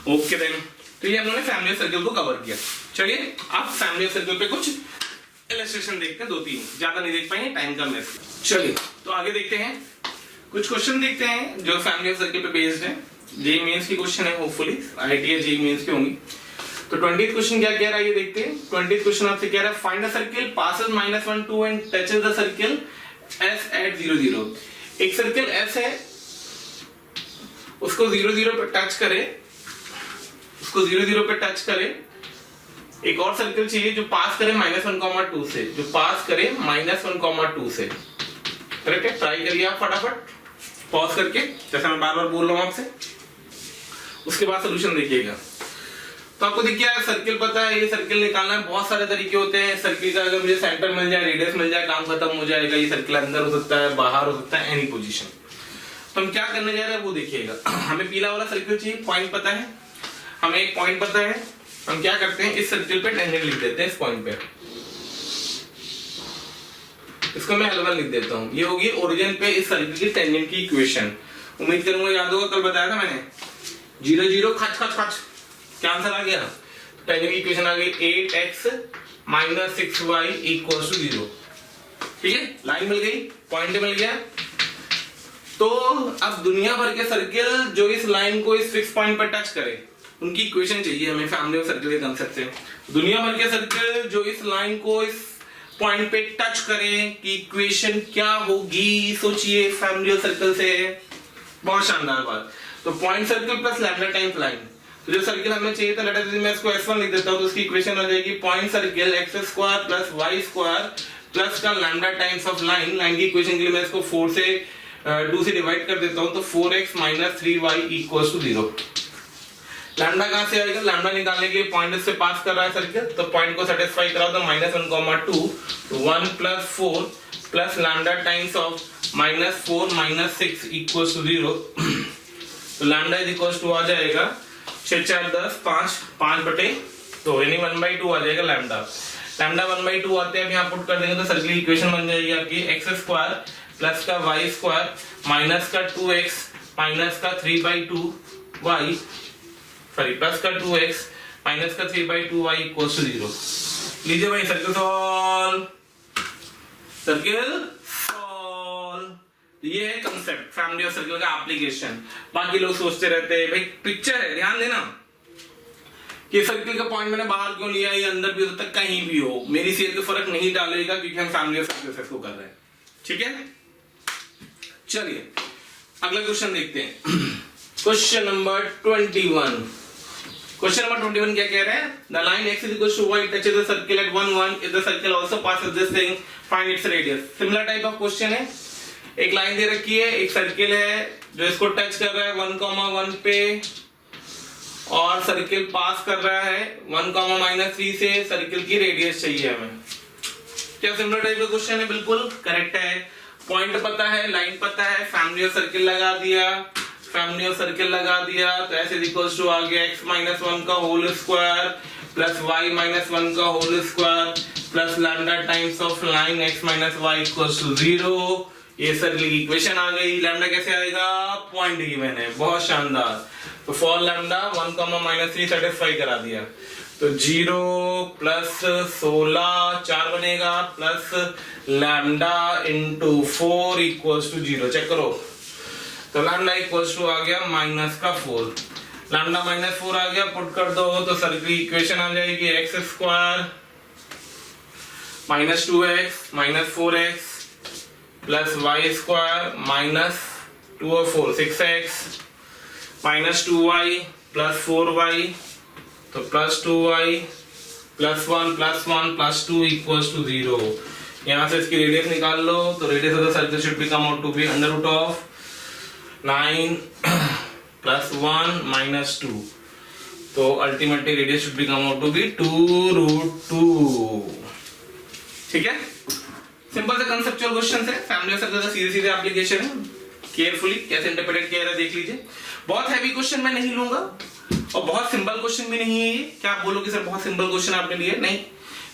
ओके देन, तो ये हमने फैमिली सर्किल को कवर किया। चलिए आप फैमिली सर्किल पे कुछ इलस्ट्रेशन देखते हैं, 2-3, ज्यादा नहीं देख पाएंगे, टाइम कम है। चलिए तो आगे देखते हैं, कुछ क्वेश्चन देखते हैं जो फैमिली सर्किल पे बेस्ड है। जेईई मेंस की क्वेश्चन है, होपफुली आईआईटी या जेईई मेंस की होंगी। तो 20th क्वेश्चन क्या कह रहा है ये देखते हैं। 20th क्वेश्चन आपसे कह रहा है find a circle passes -1 2 and touches the circle S at 0 0। एक सर्किल S है, उसको 0 0 पे टच करे, उसको 0 0 पे टच करे एक और सर्किल चाहिए जो पास करे -1,2 से, जो पास करे -1,2 से। करेक्ट है, ट्राई करिए आप फटाफट पॉज करके, जैसे मैं बार बार बोल रहा हूं आपसे, उसके बाद सोल्यूशन देखिएगा। तो आपको देखिए सर्किल पता है, ये सर्किल निकालना है, बहुत सारे तरीके होते हैं सर्किल का। अगर मुझे सेंटर मिल जाए, रेडियस मिल जाए, काम खत्म हो जाएगा। ये सर्किल अंदर हो सकता है, बाहर हो सकता है, एनी पोजीशन। तो हम क्या करने जा रहे हैं वो देखिएगा। हमें पीला वाला सर्किल चाहिए, पॉइंट पता है, हमें एक पॉइंट पता है। हम क्या करते हैं, इस सर्किल पे टेंजेंट लिख देते हैं, इस पॉइंट पे। इसको मैं L1 लिख देता हूं। ये होगी ओरिजिन पे इस सर्किल की टेंजेंट की इक्वेशन। उम्मीद करूंगा याद होगा, कल बताया था मैंने, 0 0 खच खच खच, क्या आंसर आ गया? टेंजेंट की इक्वेशन आ गई 8x - 6y = 0। ठीक है, लाइन मिल गई, पॉइंट मिल गया। तो अब दुनिया भर के सर्किल जो इस लाइन को इस फिक्स पॉइंट पर टच करे, उनकी इक्वेशन चाहिए हमें फैमिली ऑफ सर्किल के कांसेप्ट से। दुनिया भर के सर्किल जो इस लाइन को इस पॉइंट पे टच करें कि इक्वेशन क्या होगी, सोचिए फैमिली ऑफ सर्किल से। बहुत शानदार बात। तो point circle plus lambda times line. तो जो सर्किल हमें चाहिए था, लेट अस मैं इसको S1 लिख देता हूं, तो उसकी इक्वेशन हो जाएगी point circle x² + y² plus का lambda times of line. Line की इक्वेशन के लिए मैं इसको 4 से 2 से डिवाइड कर देता हूं, तो 4x - 3y = 0। लैम्डा कहां से आएगा? लैम्डा निकालने के लिए पॉइंट से पास कर रहा है सर्किल, तो पॉइंट को सेटिस्फाई कराओ, तो -1,2 तो 1 + 4 प्लस लैम्डा टाइम्स ऑफ -4 - 6 = 0। तो लैम्डा = आ जाएगा 6 4 10 5 बटे, तो यानी 1/2 आ जाएगा लैम्डा। लैम्डा 1/2 आते हैं, यहाँ पुट कर देंगे तो सर्किल की इक्वेशन बन जाएगी आपकी x² प्लस का y² माइनस का 2x माइनस का 3/2y, सॉरी प्लस का 2x माइनस का 3/2y = 0। लीजिए भाई सर्किल सॉल्व, सर्किल सॉल्व। ये है कंसेप्ट फैमिली ऑफ सर्किल का एप्लीकेशन। बाकी लोग सोचते रहते हैं भाई पिक्चर है, ध्यान देना कि सर्किल का पॉइंट मैंने बाहर क्यों लिया, ये अंदर भी हो सकता है, कहीं भी हो, मेरी सेल को फर्क नहीं डालेगा क्योंकि हम फैमिली ऑफ सर्किल से इसको कर रहे हैं। ठीक है, चलिए अगला क्वेश्चन देखते हैं। Question number 21। क्वेश्चन नंबर 21 क्या कह रहे हैं? The line x = y touches the circle at 1 1 if the circle also passes this thing, find its radius। Similar type of question है। एक लाइन दे रखी है, एक सर्किल है जो इसको टच कर रहा है 1,1 पे, और सर्किल पास कर रहा है 1,-3 से। सर्किल की रेडियस चाहिए हमें। क्या सिमिलर टाइप का क्वेश्चन है? बिल्कुल करेक्ट है। पॉइंट पता है, लाइन पता है, फैमिली ऑफ सर्किल लगा दिया, फैमिली ऑफ सर्किल लगा दिया, तो ऐसे इक्वल्स टू आ गया x - 1 का होल स्क्वायर प्लस y - 1 का whole square plus lambda times of line x - y = 0। ये सर्किल की इक्वेशन आ गई। लैम्डा कैसे आएगा? पॉइंट गिवन है, बहुत शानदार। तो फॉर लैम्डा 1,-3 सेटिस्फाई करा दिया, तो 0 प्लस 16 4 बनेगा प्लस लैम्डा × 4 = 0। चेक करो, तो लैम्डा = आ गया -4। लैम्डा -4 आ गया, पुट कर दो तो सर्किल की इक्वेशन आ जाएगी x² - 2x - 4x plus y² - 2 और 4 6x - 2y प्लस 4y, तो प्लस 2y प्लस 1 प्लस 2 = 0। यहां से इसकी रेडियस निकाल लो, तो radius of the circle should be come out to be √9 plus 1 - 2, तो ultimately radius should be come out to be 2√2। ठीक है, सिंपल से कंसेप्चुअल क्वेश्चन है, फैमिली ऑफ सर्किल का सीधे एप्लीकेशन है। केयरफुली कैसे इंटरप्रेट किया है देख लीजिए। बहुत हैवी क्वेश्चन मैं नहीं लूंगा और बहुत सिंपल क्वेश्चन भी नहीं है ये। क्या आप बोलोगे सर बहुत सिंपल क्वेश्चन आपने लिए? नहीं,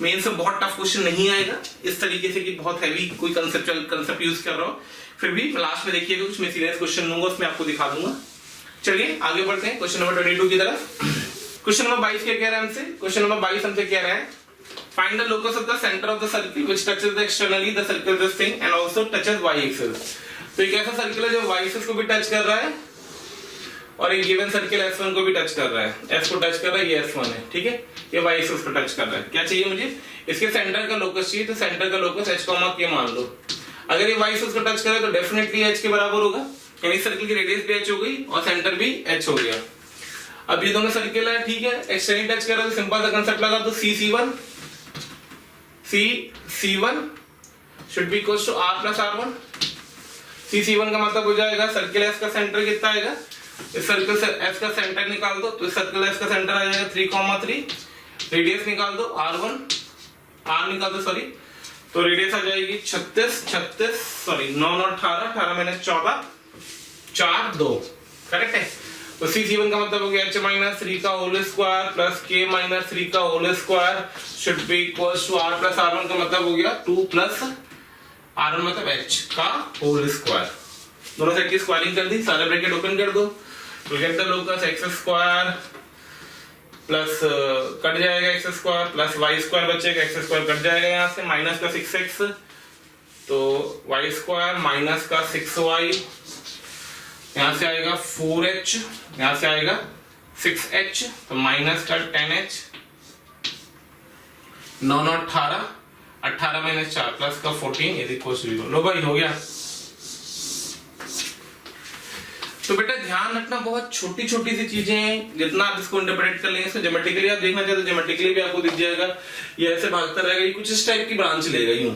मेंस में बहुत टफ क्वेश्चन नहीं आएगा इस तरीके से कि बहुत हैवी कोई कंसेप्ट यूज कर रहा हो। फिर भी लास्ट में देखिएगा कुछ मैं सीरियस क्वेश्चन लूंगा, उसमें आपको दिखा दूंगा। चलिए आगे बढ़ते हैं क्वेश्चन नंबर 22 की तरफ। क्वेश्चन नंबर 22 क्या कह रहा है हमसे? क्वेश्चन नंबर 22 हमसे कह रहा है find the locus of the center of the circle which touches the externally the circle this thing and also touches y axis। तो एक ऐसा सर्किल है जो y axis को भी टच कर रहा है और एक गिवन सर्किल S1 को भी टच कर रहा है। S को टच कर रहा है, ये S1 है, ठीक है, ये y axis को टच कर रहा है। क्या चाहिए मुझे? इसके सेंटर का लोकस चाहिए, तो सेंटर का लोकस h, k मान लो। अगर ये y axis को टच करे तो डेफिनेटली h के बराबर होगा, यानी सर्किल की रेडियस भी h हो गई और सेंटर भी h हो गया। अब ये दोनों सर्किल है, ठीक है, एक्सटेंड टच कर रहा है तो सिंपल सा कंसेप्ट लगा दो, C1 should be equals to R plus R1। C1 का मतलब हो जाएगा सर्किल S का सेंटर कितना आएगा, इस सर्किल से S का सेंटर निकाल दो तो इस सर्किल S का सेंटर आ जाएगा 3,3, रेडियस निकाल दो R निकाल दो सॉरी, तो रेडियस आ जाएगी 36 सॉरी 9 और 18 माइनस 14 4 2, करेक्ट है। तो C1 का मतलब हो गया h माइनस 3 का whole square plus k minus 3 का whole square should be equals to R plus R1 का मतलब हो गया 2 प्लस R1 मतलब h का होल स्क्वायर। दोनों साइड की स्क्वायरिंग कर दी, सारे ब्रैकेट ओपन कर दो, तो get the locus x square plus cut जाएगा x square plus y square बचेगा, x स्क्वायर कट जाएगा यहाँ से, माइनस का 6x तो y स्क्वायर माइनस का 6y, यहाँ से आएगा 4h, यहाँ से आएगा 6h तो माइनस का 10h, 9 और 18 माइनस 4 प्लस का 14 इज इक्वल टू 0। लो भाई हो गया। तो बेटा ध्यान रखना, बहुत छोटी छोटी सी चीजें हैं, जितना आप इसको इंटरप्रेट कर लेंगे, इसको ज्योमेट्रिकली आप देखना चाहते हो ज्योमेट्रिकली भी आपको दिख जाएगा, ये ऐसे भागता रहेगा, ये कुछ इस टाइप की ब्रांच लेगा यूं।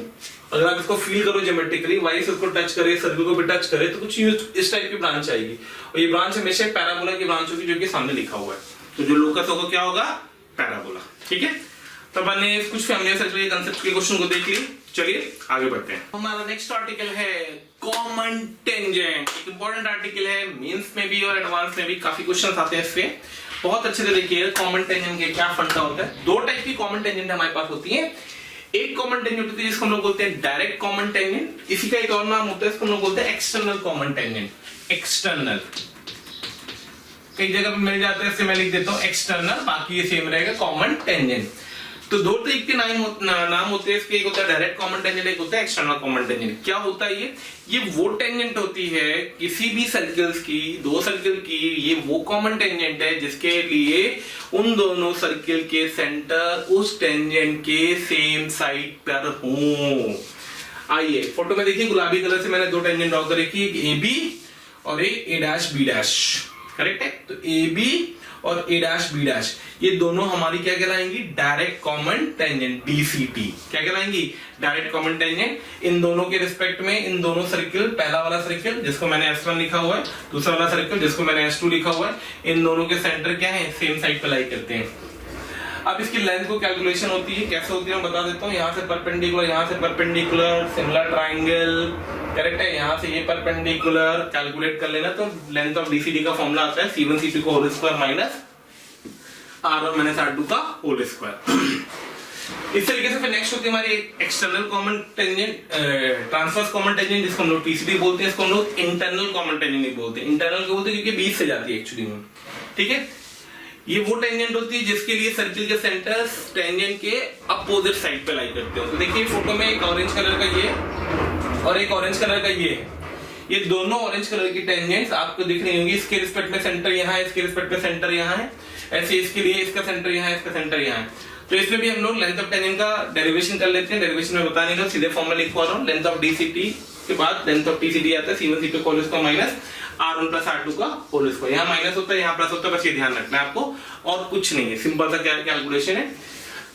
अगर आप इसको फील करो ज्योमेट्रिकली, वाई से उसको टच करे, सर्कल को भी टच करे, तो कुछ इस टाइप की ब्रांच आएगी, और ये ब्रांच हमेशा पैराबोला की ब्रांच होगी जो कि सामने लिखा हुआ है। तो जो लोकस होगा क्या होगा, पैराबोला, ठीक है। तो मैंने कुछ फैमिली सर्कल के कांसेप्ट के क्वेश्चन को देख लिए, चलिए आगे बढ़ते हैं। हमारा नेक्स्ट आर्टिकल है कॉमन टेंजेंट, एक इंपॉर्टेंट आर्टिकल है, मेंस में भी और एडवांस में भी काफी क्वेश्चंस आते हैं इससे, बहुत अच्छे से देखिए कॉमन टेंजेंट के क्या फंडा होता है। दो टाइप की कॉमन टेंजेंट हमारे पास होती है, एक कॉमन टेंजेंट होती है जिसको हम लोग बोलते हैं डायरेक्ट कॉमन टेंजेंट, इसी का एक और नाम होता है इसको हम लोग बोलते हैं एक्सटर्नल कॉमन टेंजेंट। एक्सटर्नल कई जगह पे मिल जाता है, इससे मैं लिख देता हूं एक्सटर्नल, बाकी ये सेम रहेगा कॉमन टेंजेंट। तो दो टाइप के नाम होते हैं इसके, एक होता है डायरेक्ट कॉमन टेंजेंट, एक होता है एक्सटर्नल कॉमन टेंजेंट। क्या होता है ये वो टेंजेंट होती है किसी भी सर्कल्स की, दो सर्कल की, ये वो कॉमन टेंजेंट है जिसके लिए उन दोनों सर्कल के सेंटर उस टेंजेंट के सेम साइड पर हो। आइए फोटो में देखिए, गुलाबी कलर से मैंने दो टेंजेंट ड्रॉ कर रखी है, एक AB और एक A', B', करेक्ट है। तो AB और A', B', ये दोनों हमारी क्या कहलाएंगी, डायरेक्ट कॉमन टेंजेंट, DCT। क्या कहलाएंगी, डायरेक्ट कॉमन टेंजेंट। इन दोनों के रिस्पेक्ट में इन दोनों सर्किल, पहला वाला सर्किल जिसको मैंने S1 लिखा हुआ है, दूसरा वाला सर्किल जिसको मैंने S2 लिखा हुआ है, इन दोनों के सेंटर क्या है, सेम साइड पे लाई करते हैं। अब इसकी लेंथ को कैलकुलेशन होती है, कैसे होती है मैं बता देता हूँ। यहाँ से परपेंडिकुलर, यहाँ से परपेंडिकुलर, सिमिलर ट्राइंगल, करेक्ट है। यहाँ से ये परपेंडिकुलर कैलकुलेट कर लेना, तो लेंथ ऑफ DCT का फॉर्मूला आता है C1 C2 का whole square minus R1 minus R2 का होल स्क्वायर। इस तरीके से फिर नेक्स्ट होती है हमारी external common tangent, transverse common tangent, जिसको हम लोग TCT बोलते हैं, इसको हम लोग इंटरनल कॉमन टेंजेंट नहीं बोलते। इंटरनल क्यों बोलते हैं, क्योंकि बीच से जाती है एक्चुअली में, ठीक है। ये वो टेंजेंट होती है जिसके लिए सर्किल के सेंटर्स टेंजेंट के अपोजिट साइड पे लाई करते हो। तो देखिए फोटो में एक ऑरेंज कलर का ये और एक ऑरेंज कलर का ये दोनों ऑरेंज कलर की टेंजेंट्स आपको दिख रही होंगी। इसके रिस्पेक्ट में सेंटर यहाँ है, इसके रिस्पेक्ट में सेंटर यहाँ है, ऐसे इसके लिए इसका सेंटर यहाँ है, इसका सेंटर यहाँ है। तो इसमें भी हम लोग लेंथ ऑफ टेंजेंट का डेरिवेशन कर लेते हैं। डेरिवेशन में बता नहीं रहा, सीधे फॉर्मूला लिखवा रहा हूँ। लेंथ ऑफ DCT के बाद लेंथ ऑफ TCT आता है C1 C2 whole square minus R1 plus R2 का होल स्क्वायर। यहाँ माइनस होता है, यहाँ प्लस होता है, बस ये ध्यान रखना है आपको, और कुछ नहीं है। सिंपल सा कैलकुलेशन है,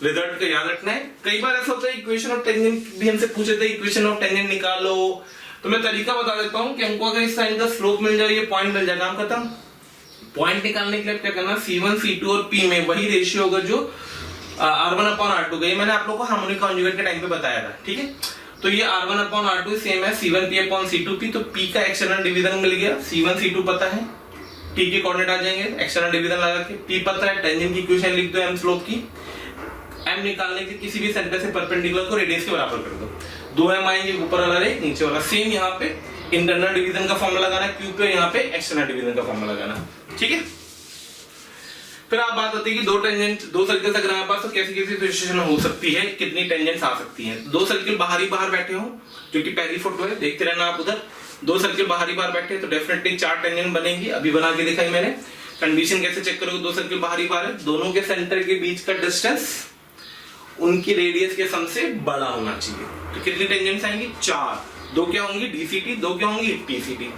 रिजल्ट का याद रखना है। कई बार ऐसा होता है इक्वेशन ऑफ टेंजेंट भी हमसे पूछे थे, इक्वेशन ऑफ टेंजेंट निकालो, तो मैं तरीका बता देता हूँ कि हमको अगर इस साइन का स्लोप मिल जाए, ये पॉइंट मिल जाए, काम खत्म। पॉइंट निकालने के लिए क्या करना, C1 C2 और P में वही रेशियो होगा जो R1 अपॉन R2 का, ये मैंने आप लोगों को हार्मोनिक कॉन्जुगेट के टाइम पे बताया था, ठीक है। तो ये R1 अपॉन R2 सेम है C1 P upon C2 P, तो P का एक्सटर्नल डिवीजन मिल गया, C1 C2 पता है, T के कोऑर्डिनेट आ जाएंगे, एक्सटर्नल डिवीजन लगा के, P पता है, टेंजेंट की इक्वेशन लिख दो m स्लोप की, m निकालने के किसी भी सेंटर से परपेंडिकुलर को रेडियस के बराबर कर दो, 2m आएंगे, ऊपर वाला रे नीचे वाला। सेम यहाँ पे इंटरनल डिवीजन का फॉर्मूला लगाना, Q पे यहाँ पे एक्सटर्नल डिवीजन का फॉर्मूला लगाना, ठीक है। फिर आप बात होती है कि दो टेंजेंट, दो सर्किल अगर हमारे पास, तो कैसी कैसी सिचुएशन हो सकती है, कितनी टेंजेंट्स आ सकती हैं। दो सर्किल बाहर ही बाहर बैठे हो, जो कि पहली फोटो है, देखते रहना आप उधर। दो सर्किल बाहर ही बाहर बैठे तो डेफिनेटली 4 टेंजेंट बनेंगी, अभी बना के दिखाई मैंने। कंडीशन कैसे चेक करोगे, दो सर्किल बाहर ही बाहर है, दोनों के सेंटर के बीच का डिस्टेंस उनकी रेडियस के सम से बड़ा होना चाहिए। तो कितनी टेंजेंट्स आएंगी, 4। दो क्या होंगी DCT, दो क्या होंगी TCT।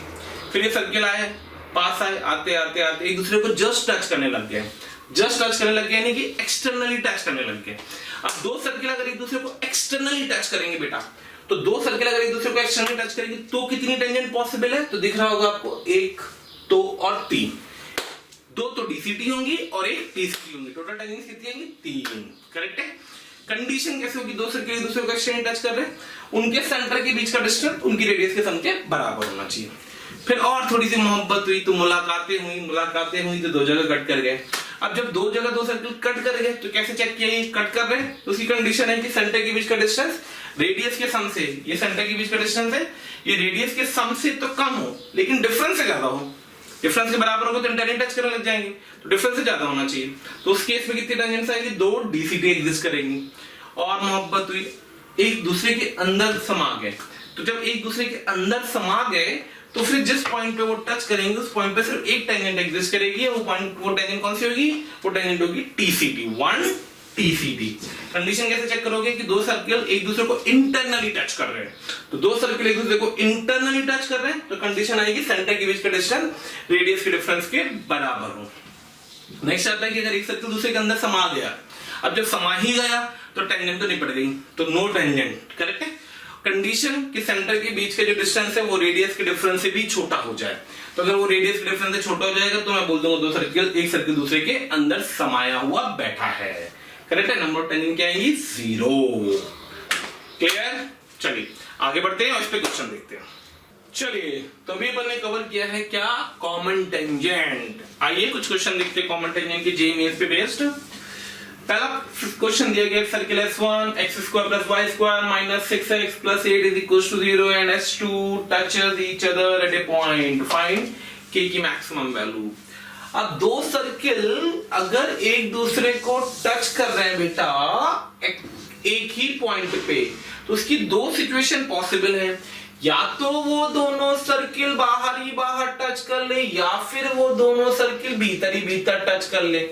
फिर ये सर्किल आए, पास आए, आते आते आते एक दूसरे को जस्ट टच करने लग गए। जस्ट टच करने लग गए यानी कि एक्सटर्नली टच करने लग गए। अब दो सर्किल अगर एक दूसरे को एक्सटर्नली टच करेंगे बेटा, तो दो सर्किल अगर एक दूसरे को एक्सटर्नली टच करेंगे तो कितनी टेंजेंट पॉसिबल है? तो दिख रहा होगा आपको 1, 2 और 3। 2 तो डीसीटी होंगी और 1 टीसीटी होंगी। टोटल टेंजेंट कितनी होंगी? 3। करेक्ट है। कंडीशन कैसे होगी? दो सर्किल एक दूसरे को एक्सटर्नली टच कर रहे हैं, उनके सेंटर के बीच का डिस्टेंस उनकी रेडियस के सम के बराबर होना चाहिए। फिर और थोड़ी सी मोहब्बत हुई तो मुलाकातें हुई तो दो जगह कट कर गए। अब जब दो जगह दो सर्किल कट कर गए तो कैसे चेक किया ये कट कर रहे हैं? तो उसकी कंडीशन है कि सेंटर के बीच का डिस्टेंस रेडियस के सम से, ये सेंटर के बीच का डिस्टेंस है, ये रेडियस के सम से तो कम हो लेकिन डिफरेंस से ज्यादा हो। डिफरेंस के बराबर होगा तो इंटरनेट टच करने लग जाएंगे, तो डिफरेंस से ज्यादा होना चाहिए। तो उस केस में कितनी टेंजेंट्स आएंगी? 2 डीसीटी एग्जिस्ट करेंगी। और मोहब्बत हुई, एक दूसरे के अंदर समा गए। तो जब एक दूसरे के अंदर समा गए तो फिर जिस पॉइंट पे वो टच करेंगे उस पॉइंट पे सिर्फ एक टेंजेंट एग्जिस्ट करेगी। वो टेंजेंट कौन सी होगी? वो टेंजेंट होगी टीसीटी, 1 टीसीटी। कंडीशन कैसे चेक करोगे कि दो सर्किल एक दूसरे को इंटरनली टच कर रहे हैं? तो दो सर्किल एक दूसरे को इंटरनली टच कर रहे हैं तो कंडीशन आएगी सेंटर के बीच का डिस्टेंस रेडियस के डिफरेंस के बराबर हो। नेक्स्ट आता है कि अगर एक सर्किल दूसरे के अंदर समा गया, अब जब समा ही गया तो टेंजेंट तो निपट गई, तो नो टेंजेंट। करेक्ट है। कंडीशन कि सेंटर के बीच का जो डिस्टेंस है वो रेडियस के डिफरेंस से भी छोटा हो जाए। तो अगर वो रेडियस के डिफरेंस से छोटा हो जाएगा तो मैं बोल दूंगा दो सर्किल एक सर्किल दूसरे के अंदर समाया हुआ बैठा है। करेक्ट है। नंबर ऑफ टेंजेंट क्या आएंगी? 0। क्लियर। चलिए आगे बढ़ते हैं और इस पे क्वेश्चन देखते हैं। चलिए तो अभी अपन ने कवर किया है क्या? Common tangent. आइए कुछ क्वेश्चन देखते हैं कॉमन टेंजेंट के जेईई पे बेस्ड। पहला क्वेश्चन दिया गया circle S1 x² + y² - 6x + 8 = 0 and S2 touches each other at a point. Find k की मैक्सिमम वैल्यू। अब दो सर्किल अगर एक दूसरे को टच कर रहे हैं बेटा एक ही पॉइंट पे, तो उसकी दो सिचुएशन पॉसिबल है। या तो वो दोनों सर्किल बाहर ही बाहर टच कर ले या फिर वो दोनों सर्किल भीतर ही भीतर टच कर ले।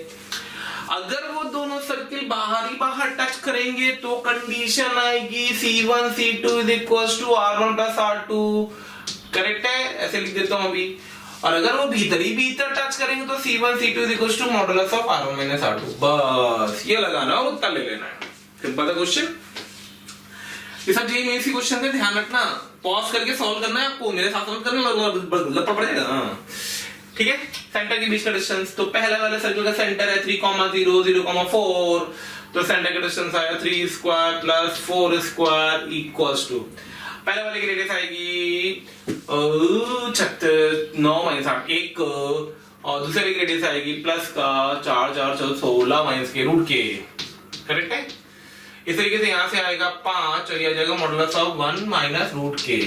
अगर वो दोनों सर्किल बाहर ही बाहर टच करेंगे तो कंडीशन आएगी C1 C2 = R1 + R2। Correct है। ऐसे लिख देता हूं अभी। और अगर वो भीतर ही भीतर टच करेंगे तो C1 C2 = modulus of R1 - R2। बस ये लगाना और उत्तर ले लेना है। सिंपल सा क्वेश्चन। ये सब जेईई इसी क्वेश्चन से ध्यान रखना, पॉज करके सॉल्व करना है आपको, मेरे साथ करना लपड़ पड़ेगा। ठीक है। सेंटर के बीच का डिस्टेंस, तो पहला वाला सर्किल का सेंटर है 3, 0, 0, 4, तो सेंटर का डिस्टेंस आया 3² + 4² = पहले वाले की रेडियस आएगी 36, 9 - 8 1, और दूसरे की रेडियस आएगी प्लस का 4 4 14 16 - के रूट के। करेक्ट है। इस तरीके से यहां से आएगा 5 और ये आ जाएगा मॉडुलस ऑफ 1 - रूट के।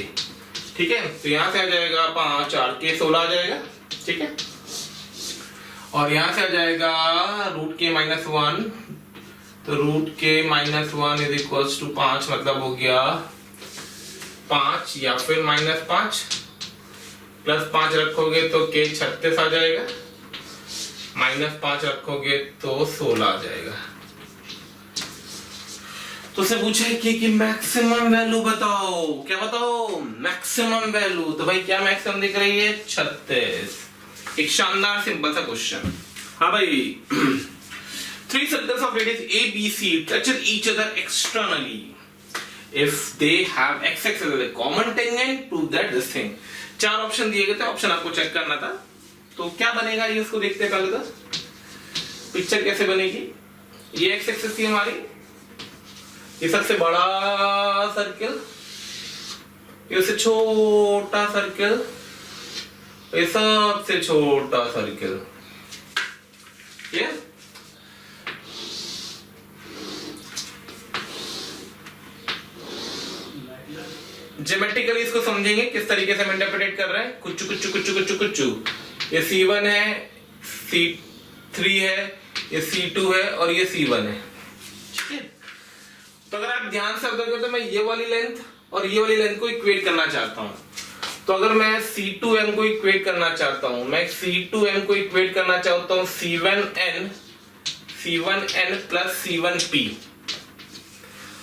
ठीक है। तो यहां से आ जाएगा 5 4 के 16 आ जाएगा। ठीक है। और यहां से आ जाएगा रूट के -1, तो रूट के -1 = 5, मतलब हो गया 5 या फिर -5 प्लस 5 रखोगे तो के 36 आ जाएगा, -5 रखोगे तो 16 आ जाएगा। तो से पूछा है कि मैक्सिमम वैल्यू बताओ। क्या बताओ? Maximum value. तो भाई क्या मैक्सिमम दिख रही है? 36। एक शानदार सिंपल सा क्वेश्चन। हाँ भाई। 3 circles of radius ABC touch each other externally if they have x-axis as a common tangent to that this thing। 4 option दिए गए थे, ऑप्शन आपको चेक करना था। तो क्या बनेगा ये उसको देखते हैं पहले। तो पिक्चर कैसे बनेगी? ये x-axis थी हमारी, ये सबसे बड़ा सर्किल, ये उससे छोटा सर्किल, ये सबसे छोटा सर्किल। ये ज्योमेट्रिकली इसको समझेंगे किस तरीके से हम इंटरप्रेट कर रहे हैं। कुच्चू कुच्चू कुच्चू कुच्चू कुच्चू। ये C1 है, C3 है, ये C2 है और ये C1 है। ठीक है। तो अगर आप ध्यान से ऑब्जर्व करते, मैं ये वाली लेंथ और ये वाली लेंथ को इक्वेट करना चाहता हूं। तो अगर मैं C2m को इक्वेट करना चाहता हूं, मैं C2m को इक्वेट करना चाहता हूं C1n + C1p।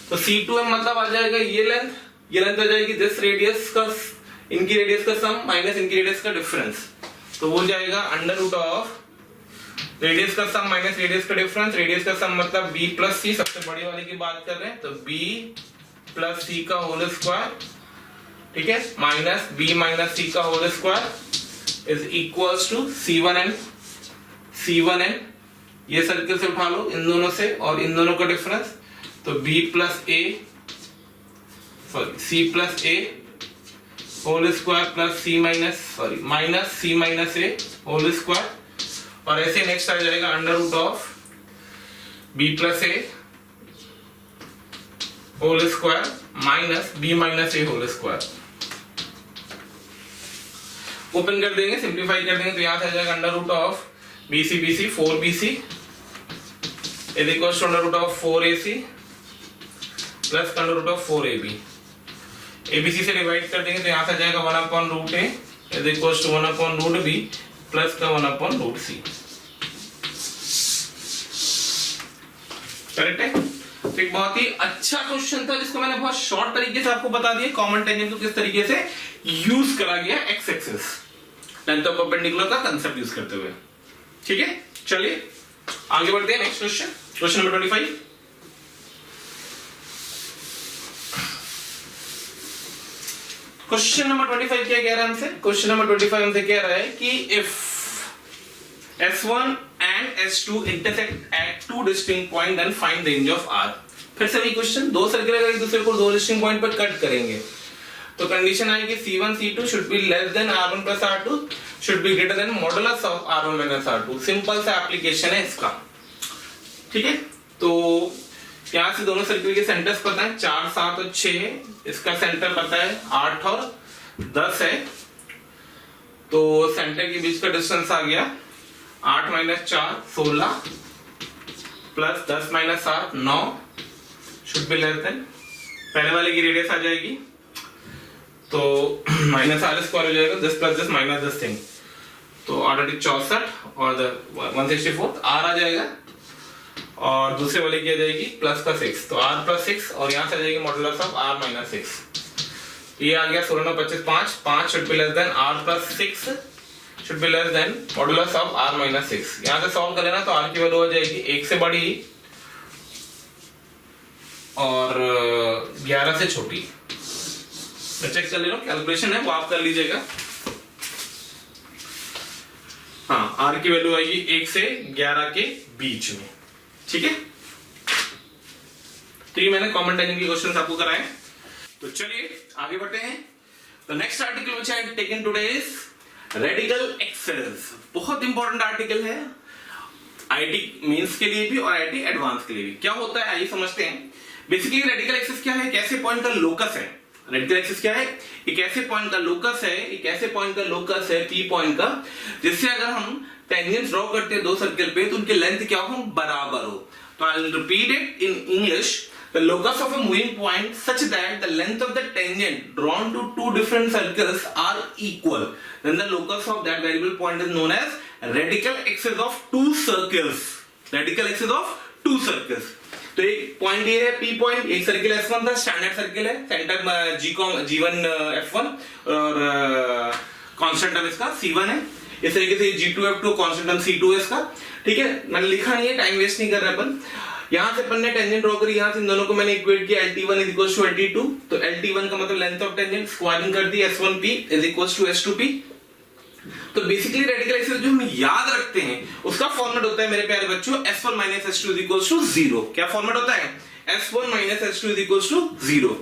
तो C2m मतलब आ जाएगा ये लेंथ आ जाएगी दिस रेडियस का, इनकी रेडियस का सम माइनस इनकी रेडियस का डिफरेंस। तो वो जाएगा अंडर रूट ऑफ रेडियस का सम माइनस रेडियस का डिफरेंस, रेडियस का सम मतलब b प्लस सी, सबसे बड़ी वाले की बात कर रहे हैं, तो b प्लस सी का होल स्क्वायर, ठीक है, माइनस b माइनस सी का whole square is equals to c1n, c1n ये सर्किल से उठा लो इन दोनों से और इन दोनों का डिफरेंस, तो b plus a sorry c plus a whole square plus c minus sorry minus c minus a whole square, और ऐसे नेक्स्ट आ जाएगा under root of b plus a whole square minus b minus a whole square. Open कर देंगे, सिंप्लीफाई कर देंगे, तो यहां से आ जाएगा under root of bc 4bc is equal to under root of 4ac plus under root of 4ab। abc से डिवाइड कर देंगे तो यहां से आ जाएगा 1 upon root a is equal to 1 upon root b plus का 1 अपॉन रूट c। करेक्ट है? तो एक बहुत ही अच्छा क्वेश्चन था जिसको मैंने बहुत शॉर्ट तरीके से आपको बता दिया कॉमन टेंजेंट को किस तरीके से यूज करा गया x axis length of perpendicular का कंसेप्ट यूज करते हुए। ठीक है, चलिए आगे बढ़ते हैं next question, question number 25। Question number 25 क्या कह रहा है हमसे? क्वेश्चन नंबर 25 हमसे कह रहा है कि if S1 and S2 intersect at two distinct points then find range of R। फिर से वही क्वेश्चन, दो सर्किल अगर एक दूसरे को दो डिस्टिंक्ट पॉइंट पर कट करेंगे तो कंडीशन आएगी C1 C2 should be less than R1 plus R2 should be greater than modulus of R1 minus R2। Simple सा एप्लीकेशन है इसका। ठीक है, तो यहां से दोनों सर्किल के सेंटर्स पता है 4 7 और 6 है, इसका सेंटर पता है 8 और 10 है, तो सेंटर के बीच का डिस्टेंस आ गया 8 minus 4 16 plus 10 minus 7 9 should be less then, पहले वाले की रेडियस आ जाएगी तो माइनस आर स्क्वायर हो जाएगा 10 प्लस 10 माइनस 10 थिंग, तो 8 64 और 164 आर आ जाएगा, और दूसरे वाले की आ जाएगी प्लस का 6 तो आर प्लस 6 और यहां से आ जाएगी मॉडुलस ऑफ आर माइनस 6। ये आ गया 16 9 25 5 5 should be less than R plus 6 should be less than modulus of r minus 6। यहां से सॉल्व कर लेना तो r की वैल्यू हो जाएगी 1 से बड़ी और 11 से छोटी। मैं चेक कर ले रहा हूं, कैलकुलेशन है वो आप कर लीजिएगा। हाँ, r की वैल्यू आएगी 1 से 11 के बीच में। ठीक है, तो ये मैंने कॉमन टेंजेंट के क्वेश्चंस आपको कराए, तो चलिए आगे बढ़ते हैं। The next article which I have taken today is radical axis. बहुत इंपॉर्टेंट आर्टिकल है आईटी मेंस के लिए भी और आईटी एडवांस के लिए भी। क्या होता है आइए समझते हैं। बेसिकली रेडिकल एक्सेस क्या है, एक ऐसे पॉइंट का लोकस है। रेडिकल एक्सेस क्या है, एक ऐसे पॉइंट का लोकस है, एक ऐसे पॉइंट का लोकस है पी पॉइंट का, जिससे अगर हम टेंजेंट ड्रॉ करते हैं दो सर्किल पे तो उनकी लेंथ क्या हो, बराबर हो। तो I will repeat it in English. The locus of a moving point such that the length of the tangent drawn to two different circles are equal, then the locus of that variable point is known as radical axis of two circles। Radical axis of two circles। तो एक पॉइंट ये है P पॉइंट, एक सर्किल S1 था, स्टैंडर्ड सर्किल है, सेंटर G1 F1 और कांस्टेंट टर्म इसका C1 है। इस तरीके से G2 F2 constant term C2 है इसका। ठीक है, मैंने लिखा नहीं है, टाइम वेस्ट नहीं कर रहे अपन। यहां से अपन ने टेंजेंट ड्रॉ करी, यहां से इन दोनों को मैंने इक्वेट किया LT1 is equal to LT2, तो LT1 का मतलब लेंथ ऑफ टेंजेंट, स्क्वायरिंग कर दी S1P is equal to S2P। तो बेसिकली रेडिकल एक्सिस जो हम याद रखते हैं उसका फॉर्मेट होता है मेरे प्यारे बच्चों S1 minus S2 is equal to 0। क्या फॉर्मेट होता है, S1 minus S2 is equal to 0।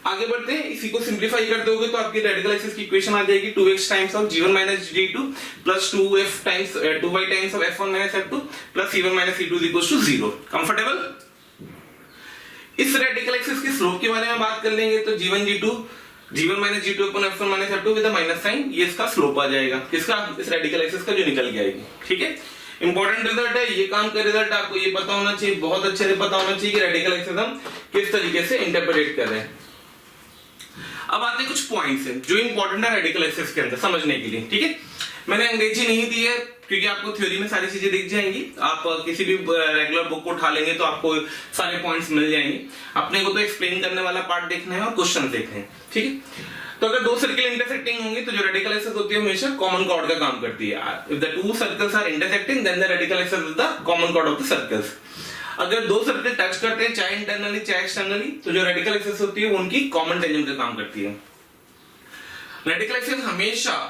आगे बढ़ते हैं, इसी को सिंप्लीफाई करते होगे तो आपकी रेडिकल एक्सिस की इक्वेशन आ जाएगी 2x times of G1 minus G2 plus 2f times 2y times of F1 minus F2 plus C1 minus C2 is equal to 0। Comfortable? इस रेडिकल एक्सिस के स्लोप के बारे में बात कर लेंगे तो G1 minus G2 upon F1 minus F2 with minus sign, ये इसका स्लोप आ जाएगा किसका, इस रेडिकल एक्सिस का जो निकल के आएगी। ठीक है, इंपॉर्टेंट रिजल्ट है ये, काम का रिजल्ट आपको ये पता होना चाहिए, बहुत अच्छे से पता होना चाहिए कि रेडिकल एक्सिस हम किस तरीके से इंटरप्रेट कर रहे हैं। अब आते हैं कुछ पॉइंट्स हैं जो इंपॉर्टेंट है रेडिकल एक्सिस के अंदर समझने के लिए। ठीक है, मैंने अंग्रेजी नहीं दी है क्योंकि आपको थ्योरी में सारी चीजें दिख जाएंगी, आप किसी भी रेगुलर बुक को उठा लेंगे तो आपको सारे पॉइंट्स मिल जाएंगे। अपने को तो एक्सप्लेन करने वाला पार्ट देखना है और क्वेश्चन देखने हैं। ठीक है, तो अगर दो सर्किल इंटरसेक्टिंग होंगी तो जो रेडिकल एक्सिस होती है हमेशा कॉमन कॉर्ड का काम करती है। If the two circles are intersecting then the radical axis is the common chord of the circles. अगर दो सर्किल टच करते हैं चाहे इंटरनली चाहे एक्सटर्नली तो जो रेडिकल एक्सिस होती है वो उनकी कॉमन टेंजेंट का काम करती है। रेडिकल एक्सिस हमेशा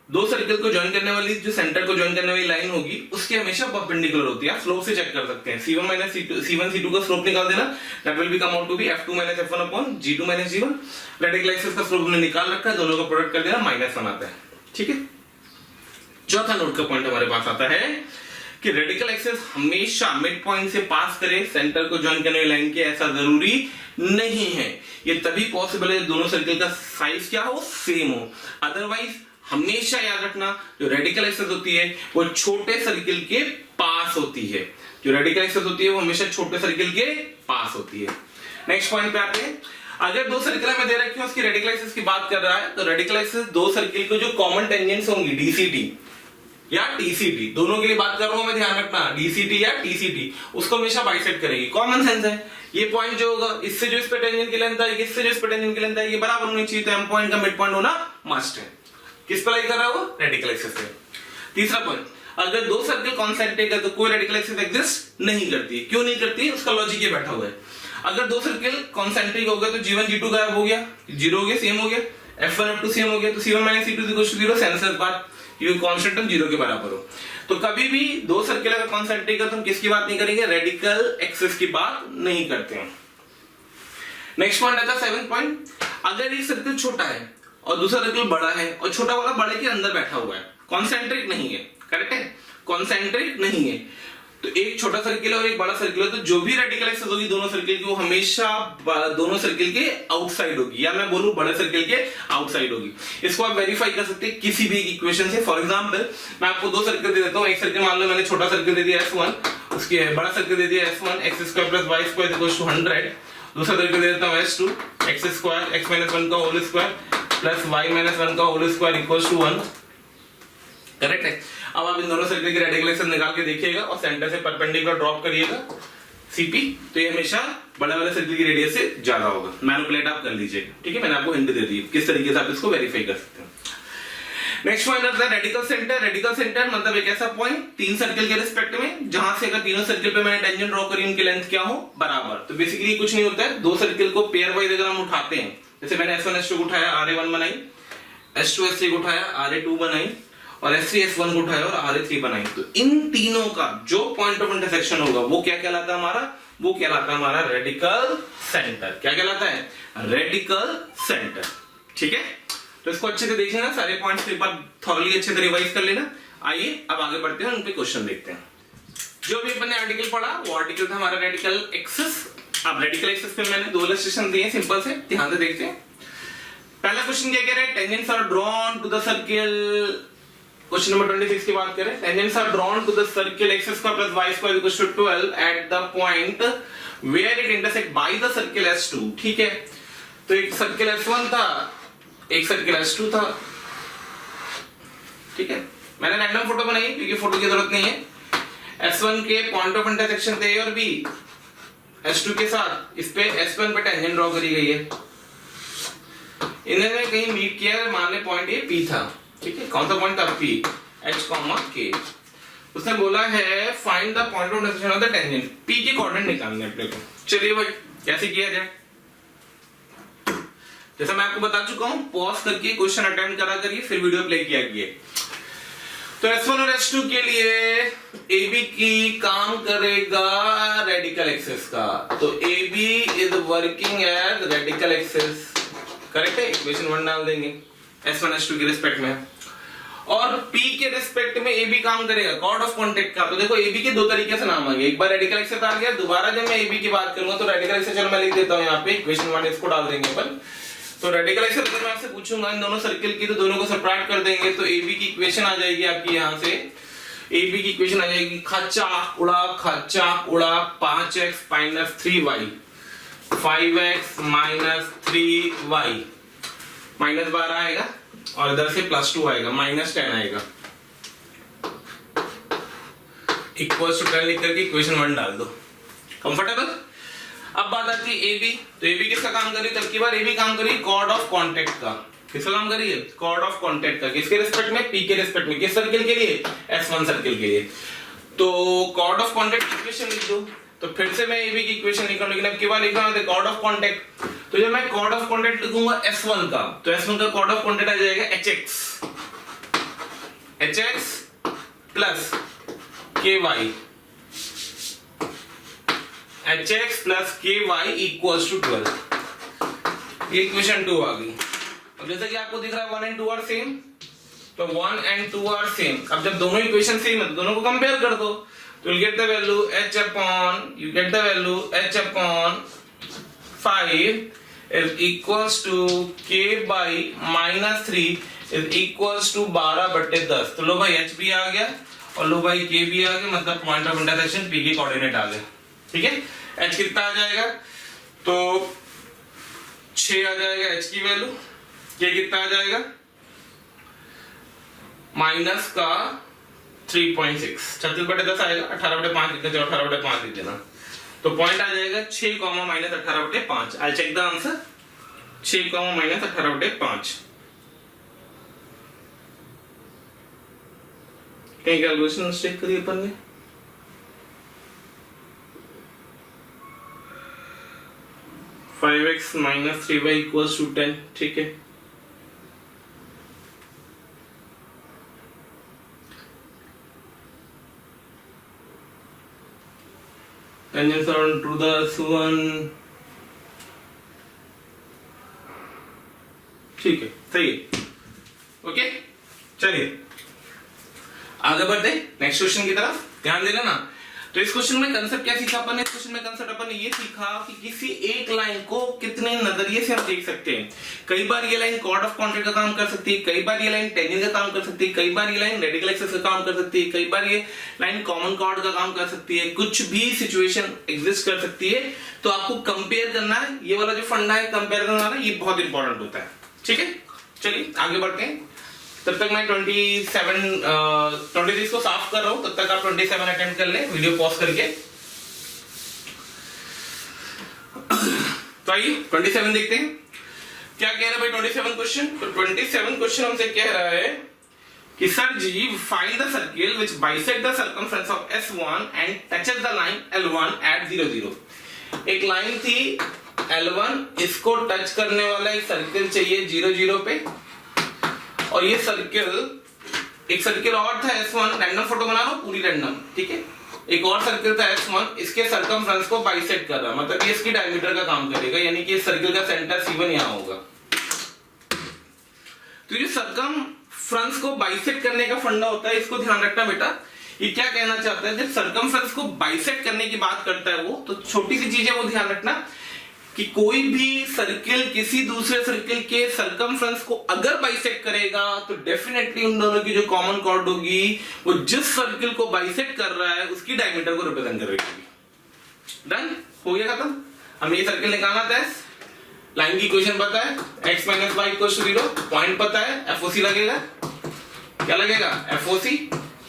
दो सर्किल को ज्वाइन करने वाली जो सेंटर को ज्वाइन करने वाली लाइन होगी उसके हमेशा परपेंडिकुलर होती है। आप स्लोप से चेक कर सकते हैं। C1 माइनस C1 C2 का स्लोप निकाल देना, that will be come out to be F2 minus F1 upon G2 minus G1। Radical axis का स्लोप हमने निकाल रखा है, दोनों का प्रोडक्ट कर देना, -1 आता है। ठीक है, चौथा नोट का पॉइंट हमारे पास आता है कि रेडिकल एक्सिस हमेशा मिड पॉइंट से पास करे सेंटर को ज्वाइन करने वाली लाइन के, ऐसा जरूरी नहीं है। ये तभी पॉसिबल है दोनों सर्किल का साइज क्या हो, सेम हो। अदरवाइज हमेशा याद रखना जो रेडिकल एक्सिस होती है वो छोटे सर्किल के पास होती है। जो रेडिकल एक्सिस होती है वो हमेशा छोटे सर्किल के पास होती है। नेक्स्ट पॉइंट पे आते हैं। अगर दो सर्किल में दे रखी है उसकी रेडिकल एक्सिस की बात कर रहा है तो रेडिकल एक्सिस दो सर्किल को जो कॉमन टेंजेंट्स होंगी डीसीटी या टीसीटी, दोनों के लिए बात कर रहा हूं मैं, ध्यान रखना, डीसीटी या टीसीटी, उसको हमेशा बाइसेक्ट करेगी। कॉमन सेंस है। ये पॉइंट जो होगा इससे जो इस पे टेंजेंट की लेंथ आएगी, इससे जो इस पे टेंजेंट की लेंथ आएगी, बराबर होनी चाहिए। तो एम पॉइंट का मिड पॉइंट होना मस्ट है। किस पे लाई कर रहा है वो, रेडिकल एक्सिस पे। तीसरा पॉइंट, अगर दो सर्किल कॉन्सेंट्रिक है तो कोई रेडिकल एक्सिस एग्जिस्ट नहीं करती। क्यों नहीं करती, उसका लॉजिक ये बैठा हुआ है। अगर दो सर्किल कॉन्सेंट्रिक हो गए तो G1 G2 गायब हो गया, 0 हो गया, सेम हो गया, F1 F2 सेम हो गया, तो C1 minus C2 equal to 0, sensor बात, ये कांस्टेंट टर्म 0 के बराबर हो। तो कभी भी दो सर्किल अगर कॉन्सेंट्रिक है तो हम किसकी बात नहीं करेंगे, रेडिकल एक्सिस की बात नहीं करते हैं। नेक्स्ट पॉइंट आता है 7th पॉइंट। अगर एक सर्किल छोटा है और दूसरा सर्किल बड़ा है और छोटा वाला बड़े के अंदर बैठा हुआ है, कॉन्सेंट्रिक नहीं है, करेक्ट है, कॉन्सेंट्रिक नहीं है, तो एक छोटा सर्किल और एक बड़ा सर्किल है, तो जो भी रेडिकल एक्सिस होगी दोनों सर्किल की वो हमेशा दोनों सर्किल के आउटसाइड होगी, या मैं बोलूं बड़े सर्किल के आउटसाइड होगी। इसको आप वेरीफाई कर सकते हैं किसी भी इक्वेशन से। फॉर एग्जांपल मैं आपको दो सर्किल दे देता हूं। एक सर्किल मान लो मैंने छोटा सर्किल दे दिया S1, उसके बड़ा सर्किल दे दिया S1 x² + y² = 100। दूसरा सर्किल दे देता हूं S2 x² x - 1 का होल स्क्वायर प्लस y - 1 का होल स्क्वायर = 1। करेक्ट है। अब आप इन दोनों सर्किल की रेडिकल एक्सिस निकाल के देखिएगा और सेंटर से परपेंडिकुलर ड्रॉप करिएगा CP, तो ये हमेशा बड़े वाले सर्किल की रेडियस से ज्यादा होगा। मैनिपुलेट आप कर लीजिएगा। ठीक है, मैंने आपको हिंट दे दी किस तरीके से आप इसको वेरीफाई कर सकते हैं। नेक्स्ट पॉइंट आता है रेडिकल सेंटर। रेडिकल सेंटर मतलब एक ऐसा पॉइंट तीन सर्किल के रिस्पेक्ट में जहां से अगर तीनों सर्किल पे मैंने टेंजेंट ड्रॉ करी उनकी लेंथ क्या हो, बराबर। तो बेसिकली कुछ नहीं होता है, दो सर्किल को पेयर वाइज अगर हम उठाते हैं, जैसे मैंने S1 S2 को उठाया RA1 बनाई, S2 S3 को उठाया RA2 बनाई और S3 S1 को उठाया और RA3 बनाई, तो इन तीनों का जो पॉइंट ऑफ इंटरसेक्शन होगा वो क्या कहलाता है हमारा, वो कहलाता है हमारा रेडिकल सेंटर। क्या कहलाता है, रेडिकल सेंटर। ठीक है, तो इसको अच्छे से देख लेना, सारे पॉइंट्स एक बार थॉरली अच्छे से रिवाइज कर लेना। आइए अब आगे बढ़ते हैं, उन पे क्वेश्चन देखते हैं। जो भी अपने आर्टिकल पढ़ा वो आर्टिकल था हमारा रेडिकल एक्सिस। अब रेडिकल एक्सिस पे मैंने दो इलस्ट्रेशन दिए सिंपल से, ध्यान से देखते हैं। पहला क्वेश्चन क्या कह रहा है, tangents are drawn to the circle. Question number 26 की बात करें, tangents are drawn to the circle x² + y² = 12 at the point where it intersect by the circle S2। ठीक है, तो एक सर्किल S1 था, एक सर्किल S2 था। ठीक है, मैंने रैंडम फोटो बनाई क्योंकि फोटो की जरूरत नहीं है। S1 के पॉइंट ऑफ इंटरसेक्शन थे A और B, S2 के साथ इस पे S1 पे टेंजेंट ड्रॉ करी गई है। इन्होंने कहीं मीट किया, मान ले पॉइंट A P था। ठीक है, कौन सा पॉइंट था, P H, K। उसने बोला है find the point of intersection of the tangent, P की कोऑर्डिनेट निकालने अपने को। चलिए भाई कैसे किया जाए, जैसा मैं आपको बता चुका हूं, पॉज करके क्वेश्चन अटेम्प्ट करा करिए, फिर वीडियो प्ले किया कीजिए। तो S1 और S2 के लिए AB की काम करेगा रेडिकल एक्सिस का, तो AB is working as radical axis. Correct है, इक्वेशन 1 डाल देंगे S1 S2 के रिस्पेक्ट में। और P के रिस्पेक्ट में AB काम करेगा कॉर्ड ऑफ कॉन्टेक्ट का। तो देखो AB के दो तरीके से नाम आ गए, एक बार रेडिकल एक्सिस आ गया, दोबारा जब मैं AB की बात करूंगा तो रेडिकल एक्सिस, चलो मैं लिख देता हूं यहाँ पे, इक्वेशन 1 इसको डाल देंगे अपन। तो रेडिकल एक्सिस अगर मैं आपसे पूछूंगा इन दोनों सर्किल की, तो दोनों को सबट्रैक्ट कर देंगे, तो AB की इक्वेशन आ जाएगी आपकी, यहाँ से AB की इक्वेशन आ जाएगी खचा उड़ा 5x - 3y 5x - 3y -12 आएगा और इधर से +2 आएगा, -10 आएगा, इक्वल्स टू 10 लिख करके इक्वेशन 1 डाल दो। कंफर्टेबल। अब बात आती है AB, तो AB किसका काम करी, तब की बार AB काम करी कॉर्ड ऑफ कॉन्टेक्ट का। किसका काम कर रही है? कॉर्ड ऑफ कॉन्टैक्ट का। किसके रिस्पेक्ट में? पी के रिस्पेक्ट में। किस सर्किल के लिए? S1 सर्किल के लिए। तो कॉर्ड ऑफ कॉन्टैक्ट इक्वेशन लिख दो। तो फिर से मैं AB की इक्वेशन लिख रहा हूं, लेकिन अब की बार लिख रहा हूं कॉर्ड ऑफ कॉन्टैक्ट। तो जब मैं कॉर्ड ऑफ कॉन्टैक्ट लिखूंगा S1 का, तो S1 का कॉर्ड ऑफ कॉन्टैक्ट आ जाएगा HX plus KY, HX plus KY equals to 12। ये इक्वेशन 2 आ गई। अब जैसा कि आपको दिख रहा है 1 एंड 2 आर सेम, तो 1 एंड 2 आर सेम। अब जब दोनों इक्वेशन सेम है तो दोनों को कंपेयर कर दो, तो you'll get the value H upon 5 is equals to K by minus 3 is equals to 12/10। तो लो भाई H भी आ गया और लो भाई K भी आ गया, मतलब पॉइंट ऑफ इंटरसेक्शन P के कोऑर्डिनेट आ गए। ठीक है, H कितना आ जाएगा? तो 6 आ जाएगा H की वैल्यू। K कितना आ जाएगा? माइनस का 3.6, 36/10 आएगा। 18/5 लिख देना, 18/5 लिख देना। तो पॉइंट आ जाएगा 6 minus 18/5। I check the answer, 6 minus 18/5। कहीं कैलकुलेशन मिस्टेक करी अपन ने? Five x minus 3y equals to 10। ठीक है, tangents are to the S1। ठीक है, सही है। ओके, चलिए आगे बढ़ते नेक्स्ट क्वेश्चन की तरफ। ध्यान देना ना। तो इस क्वेश्चन में कंसेप्ट क्या सीखा अपन ने? इस क्वेश्चन में कंसेप्ट अपन ने ये सीखा कि किसी एक लाइन को कितने नजरिए से हम देख सकते हैं। कई बार ये लाइन कॉर्ड ऑफ कॉन्टैक्ट का काम कर सकती है, कई बार ये लाइन टेंजेंट का काम कर सकती है, कई बार ये लाइन रेडिकल एक्सिस का काम कर सकती है, कई बार ये लाइन कॉमन कॉर्ड का काम कर सकती है। कुछ भी सिचुएशन एग्जिस्ट कर सकती है। तो आपको कंपेयर करना है, ये वाला जो फंडा है कंपेयर करना वाला, ये बहुत इंपॉर्टेंट होता है। ठीक है, चलिए आगे बढ़ते हैं। तब तक मैं 23 को साफ कर रहा हूं, तब तक आप 27 अटेम्प्ट कर ले वीडियो पॉज करके। तो आइए 27 देखते हैं क्या कह रहा है भाई 27 क्वेश्चन। तो 27 क्वेश्चन हमसे कह रहा है कि sir ji find the circle which bisect the circumference of S1 and touches the line L1 at 0 0। एक लाइन थी L1, इसको टच करने वाला एक सर्किल चाहिए 0 0 पे, और ये सर्किल, एक सर्किल और था S1, रैंडम फोटो बना रहा हूं पूरी रैंडम। ठीक है, एक और सर्किल था S1, इसके सर्कमफ्रेंस को बाइसेक्ट कर रहा, मतलब ये इसकी डायमीटर का काम करेगा, यानी कि इस सर्किल का सेंटर C1 यहां होगा। तो ये सर्कमफ्रेंस को बाइसेक्ट करने का फंडा होता है, इसको ध्यान रखना बेटा। ये क्या कहना चाहता है? जब सर्कमफ्रेंस को बाइसेक्ट करने की बात करता है वो, तो छोटी सी चीज है वो ध्यान रखना कि कोई भी सर्किल किसी दूसरे सर्किल के सर्कमफ्रेंस को अगर बाइसेक्ट करेगा तो डेफिनेटली उन दोनों की जो कॉमन कॉर्ड होगी वो जिस सर्किल को बाइसेक्ट कर रहा है उसकी डायमीटर को रिप्रेजेंट करेगी। डन, हो गया खत्म। हमें ये सर्किल निकालना था, लाइन की इक्वेशन पता है, x minus y equal to 0, point पता है, FOC लगेगा। क्या लगेगा? FOC।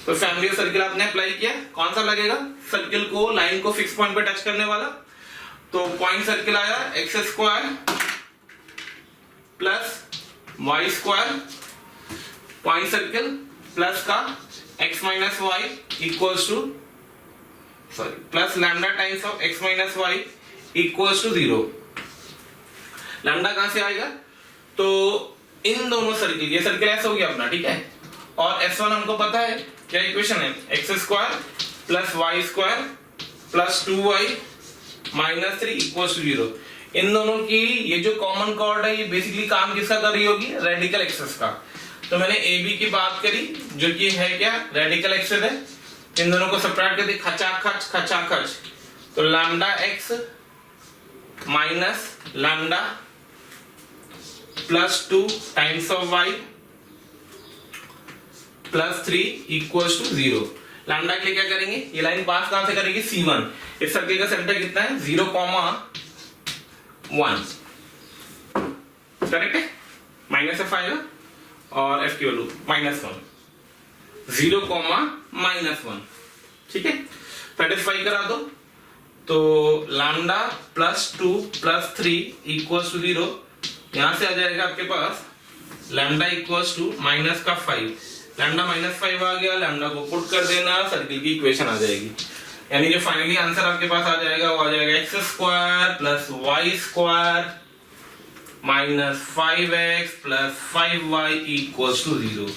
तो फैमिली ऑफ सर्किल आपने अप्लाई किया, कौन सा लगेगा? सर्किल को, लाइन को फिक्स पॉइंट पे टच करने वाला। तो पॉइंट सर्किल आया x square plus y square, point circle plus का x minus y equals to plus lambda times of x minus y equals to 0। Lambda कहां से आएगा? तो इन दोनों सर्किल, ये सर्किल ऐसा हो गया अपना, ठीक है, और S1 हमको पता है क्या इक्वेशन है, x square plus y square plus 2y minus 3 equals to 0। इन दोनों की ये जो कॉमन कॉर्ड है ये बेसिकली काम किसका कर रही होगी? रेडिकल एक्सिस का। तो मैंने AB की बात करी जो कि है क्या? रेडिकल एक्सिस है। इन दोनों को सब्ट्रैक्ट कर दे, खचाखच। तो lambda x minus lambda plus 2 times of y plus 3 equals to 0। Lambda के लिए क्या करेंगे? ये लाइन पास कहां से करेगी? C1। इस सर्किल का सेंटर कितना है? 0,1। करेक्ट है? माइनस F आएगा और F की वैल्यू -1, 0,-1। ठीक है, सेटिस्फाई करा दो। तो lambda plus 2 plus 3 equals to 0, यहां से आ जाएगा आपके पास लैम्डा इक्वल्स टू माइनस का 5, लैम्डा -5 आ गया, लैम्डा को पुट कर देना, सर्किल की इक्वेशन आ जाएगी। यानी जो फाइनली आंसर आपके पास आ जाएगा वो आ जाएगा x² plus y² minus 5x plus 5y equals to 0।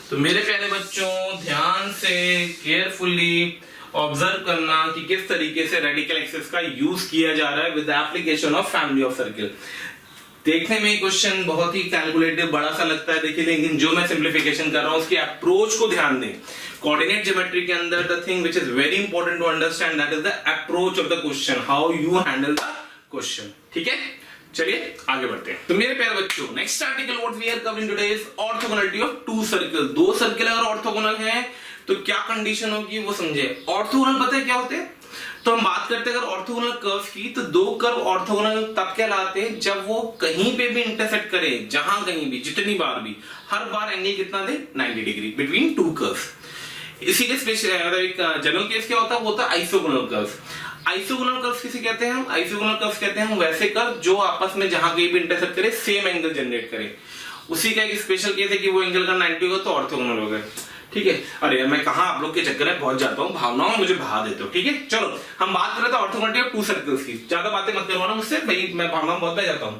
तो मेरे प्यारे बच्चों ध्यान से केयरफुली ऑब्जर्व करना कि किस तरीके से रेडिकल एक्सिस का यूज किया जा रहा है with the application of family of circle. देखने में क्वेश्चन बहुत ही कैलकुलेटिव बड़ा सा लगता है, देखिए, लेकिन जो मैं सिंप्लीफिकेशन कर रहा हूं उसकी अप्रोच को ध्यान दें। कोऑर्डिनेट ज्योमेट्री के अंदर the thing which is very important to understand that is the approach of the question, how you handle the question. ठीक है, चलिए आगे बढ़ते हैं। तो मेरे प्यारे बच्चों, next article what we are covering today is orthogonality of two circle. दो सर्कल अगर ऑर्थोगोनल है तो क्या कंडीशन होगी वो समझे। ऑर्थोगोनल पता है क्या होते हैं? तो हम बात करते हैं अगर ऑर्थोगोनल कर्व की, तो दो कर्व ऑर्थोगोनल तब कहलाते हैं जब वो कहीं पे भी इंटरसेक्ट करे, जहां कहीं भी, जितनी बार भी, हर बार एंगल कितना दे 90 डिग्री बिटवीन टू कर्व्स। इसी के जनरल केस क्या होता है, वो होता है आइसोगोनल कर्व्स। आइसोगोनल कर्व्स किसे कहते हैं हम? आइसोगोनल कर्व्स कहते हैं हम वैसे कर्व जो आपस में जहां कहीं भी इंटरसेक्ट करे सेम एंगल जनरेट करे। उसी का एक स्पेशल केस है कि वो एंगल का 90 होगा तो ऑर्थोगोनल हो गए। ठीक है, अरे मैं कहां आप लोग के चक्कर में पहुंच जाता हूं, भावनाओं में मुझे भगा देते हो। ठीक है, चलो हम बात कर रहे थे ऑर्थोगोनलिटी ऑफ टू सर्कल्स की। ज्यादा बातें मत करवाना मुझसे भाई, मैं भावनाओं में बहुत बह जाता हूं।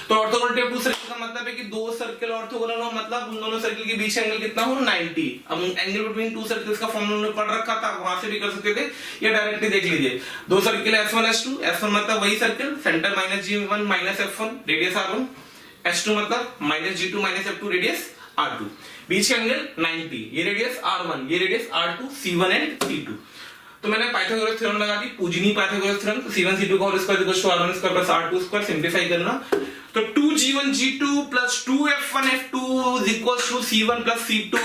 तो ऑर्थोगोनलिटी ऑफ टू सर्कल का मतलब है कि दो सर्कल ऑर्थोगोनल हो, मतलब उन दोनों सर्कल के बीच एंगल कितना हो 90। अब एंगल बिटवीन टू सर्कल्स का फॉर्मूला पढ़ रखा था, वहां से भी कर सकते थे, या डायरेक्टली देख लीजिए। दो सर्कल S1 S2, S1 मतलब वही circle, centre -G1 -F1 radius R1, S2 मतलब -G2 -F2 रेडियस R2, बीच का एंगल 90, ये रेडियस R1, ये radius R2, C1 and C2। तो मैंने पाइथागोरस थ्योरम लगा दी, पूजनी पाइथागोरस थ्योरम, तो C1 C2 का whole square equals to R1 square plus R2 square, simplify करना। तो 2G1 G2 plus 2F1 F2 is equals to C1 plus C2।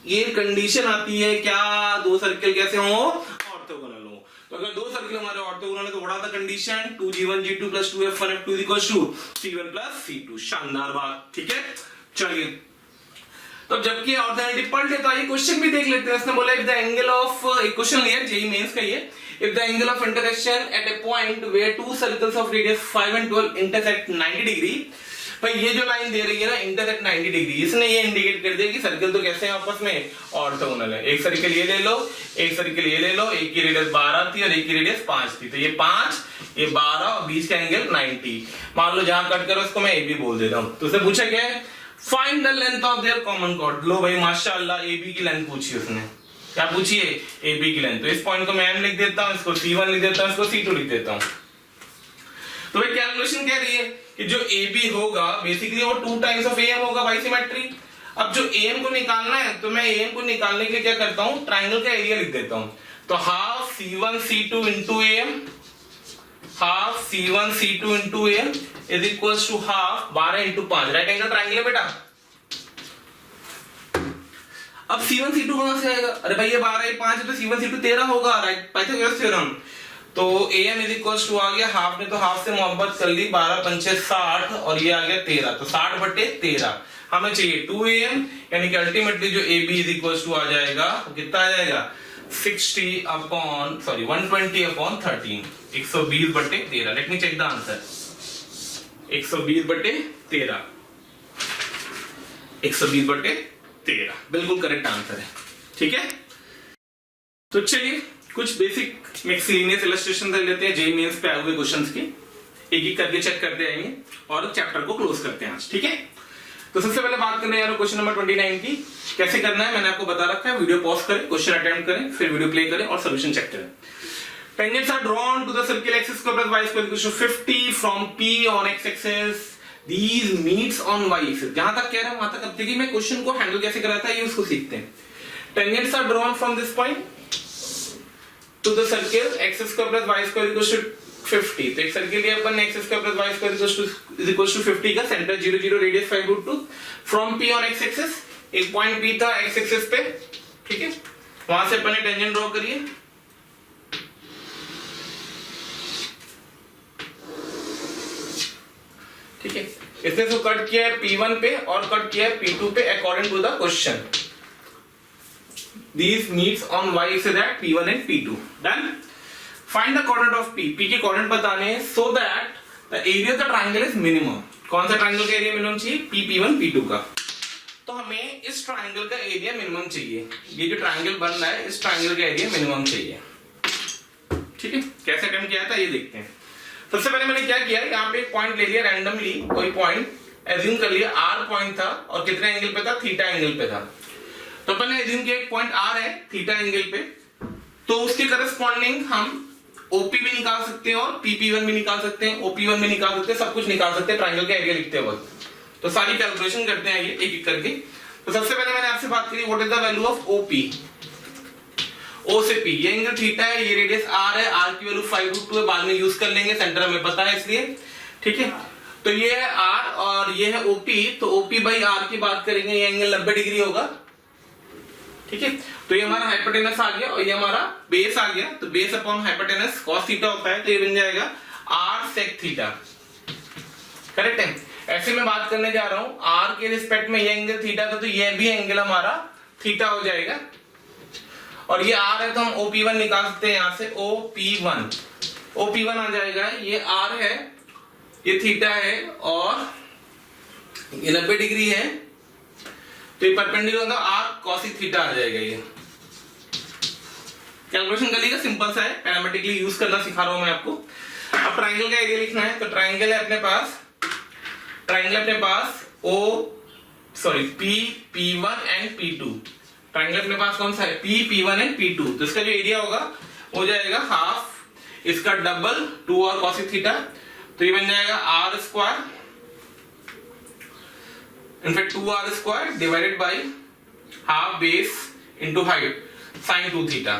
ये कंडीशन आती है क्या, दो सर्कल कैसे हो, ऑर्थोगोनल हो। तो अगर दो सर्कल हमारे ऑर्थोगोनल है तो what are the condition, 2G1 G2 plus 2F1 F2 is equals to C1 plus C2। शानदार बात। ठीक है, चलिए तो जबकि ऑर्थोगोनलिटी पढ़ लेते हैं, ये क्वेश्चन भी देख लेते हैं। इसने बोला इफ द एंगल ऑफ, एक क्वेश्चन लिया जेईई मेंस का ये, if the angle of intersection at a point where two circles of radius 5 and 12 intersect 90 degree. भाई ये जो लाइन दे रही है ना इंटरसेक्ट 90 डिग्री, इसने ये इंडिकेट कर दिया कि सर्कल तो कैसे हैं आपस में, ऑर्थोगोनल है। एक सर्कल ये ले लो, एक सर्कल ये ले लो, एक की रेडियस 12 थी और एक की रेडियस 5 थी, तो ये 5 ये 12 और बीच का एंगल 90। मान लो जहां कट करो उसको मैं ए बी बोल देता हूं। तो उसने पूछा क्या है, find the length of their common chord. लो भाई माशाल्लाह AB की लेंथ पूछी उसने, क्या पूछी है, AB की लेंथ। तो इस पॉइंट को मैं M लिख देता हूं, इसको C1 लिख देता हूं, इसको C2 लिख देता हूं। तो भाई कैलकुलेशन कह रही है कि जो AB होगा बेसिकली वो 2 टाइम्स ऑफ AM होगा बाई सिमेट्री। अब जो AM को निकालना है तो मैं AM को निकालने के लिए क्या करता हूं, ट्रायंगल का एरिया लिख देता हूं। तो half C1 C2 into AM, half C1 C2 into AM is equals to half 12 into 5, right angle triangle है बेटा। अब C1 C2 कहां से आएगा, अरे भाई ये 12 ये 5 है तो C1 C2 13 होगा, राइट, पाइथागोरस थ्योरम। तो AM is equals to आ गया हाफ में, तो हाफ से मोहब्बत कर ली, 12 पंचे 60 और ये आ गया 13, तो 60/13 हमें चाहिए 2AM, यानी कि अल्टीमेटली जो AB is equals to आ जाएगा वो कितना आ जाएगा 120/13, 120/13। Let me check the answer, 120/13, 120/13 बिल्कुल करेक्ट आंसर है। ठीक है, तो चलिए कुछ बेसिक मिक्सलिनियस इलस्ट्रेशन कर लेते हैं जेईई मेंस पे आए हुए क्वेश्चंस की, एक एक करके चेक करते आएंगे और चैप्टर को क्लोज करते हैं आज। ठीक है, तो सबसे पहले बात करने यार क्वेश्चन नंबर 29 की। कैसे करना है मैंने आपको बता रखा है, वीडियो पॉज करें, क्वेश्चन अटेम्प्ट करें, फिर वीडियो प्ले करें और सॉल्यूशन चेक करें। Tangents are drawn to the circle x square plus y square equals to 50 from P on x axis. These meets on y axis. जहां तक कह रहा हूं वहां तक अब देखिए मैं क्वेश्चन को हैंडल कैसे कराता है ये उसको सीखते हैं। Tangents are drawn from this point to the circle x square plus y square equals to 50. तो एक सर्किल लिया अपन x square plus y square is equals to 50 का centre 0 0 radius 5√2 from P on x axis। एक पॉइंट P था x axis पे, ठीक है, वहां से अपन ने टेंजेंट ड्रॉ करिए। ठीक है, इसने तो कट किया है P1 पे और कट किया है P2 पे according to the question. These meets on y axis at P1 and P2. Done. Find the coordinate of P. P के कोऑर्डिनेट बताने हैं so that the area of the triangle is minimum. कौन सा ट्रायंगल का एरिया मिनिमम चाहिए, P P1 P2 का। तो हमें इस ट्राइंगल का एरिया मिनिमम चाहिए। ये जो ट्राइंगल बन रहा है इस ट्राइंगल का एरिया मिनिमम चाहिए। ठीक है, कैसे अटेम्प्ट किया था ये देखते हैं। सबसे पहले मैंने क्या किया, यहाँ पे एक पॉइंट ले लिया रैंडमली, कोई पॉइंट एज्यूम कर लिया, आर पॉइंट था और कितने एंगल पे था, थीटा एंगल पे था। तो अपन ने एज्यूम किया एक पॉइंट आर है थीटा एंगल पे, तो उसके करस्पॉन्डिंग हम ओपी भी निकाल सकते हैं और पीपी1 भी निकाल सकते हैं, ओपी1 भी निकाल सकते हैं, सब कुछ निकाल सकते हैं ट्राइंगल का एरिया लिखते वक्त। तो सारी कैलकुलेशन करते हैं ये एक एक करके। तो सबसे पहले मैंने आपसे बात करी what is the value of OP, O से पी, ये एंगल थीटा है, ये रेडियस आर है, आर की वैल्यू 5√2 है, बाद में यूज कर लेंगे, सेंटर हमें पता है इसलिए। ठीक है, तो ये है आर और ये है ओपी, तो ओपी बाई आर की बात करेंगे, ये एंगल 90 डिग्री होगा। ठीक है, तो ये हमारा हाइपोटेनस आ गया और ये हमारा बेस आ गया, तो base upon hypotenuse cos theta होता है, तो ये बन जाएगा r sec थीटा। करेक्ट है। ऐसे मैं बात करने जा रहा हूं r के रिस्पेक्ट में ये एंगल थीटा था, तो ये भी एंगल हमारा थीटा हो जाएगा। और ये r है तो हम OP1 निकाल सकते हैं यहां से, OP1 आ जाएगा, ये r है, ये थीटा है और ये 90 डिग्री है, तो ये परपेंडिकुलर होगा r cos थीटा आ जाएगा। ये कैलकुलेशन कर लीजिएगा, सिंपल सा है, पैरामेट्रिकली यूज करना सिखा रहा हूं मैं आपको। अब ट्राइंगल का एरिया लिखना है, तो ट्राइंगल है अपने पास, P1 एंड P2। ट्राइंगल अपने पास कौन सा है, P1 एंड P2, तो इसका जो एरिया होगा हो जाएगा हाफ इसका डबल 2r cos थीटा, तो ये बन जाएगा r square in fact 2r square divided by half base into height sin 2 theta.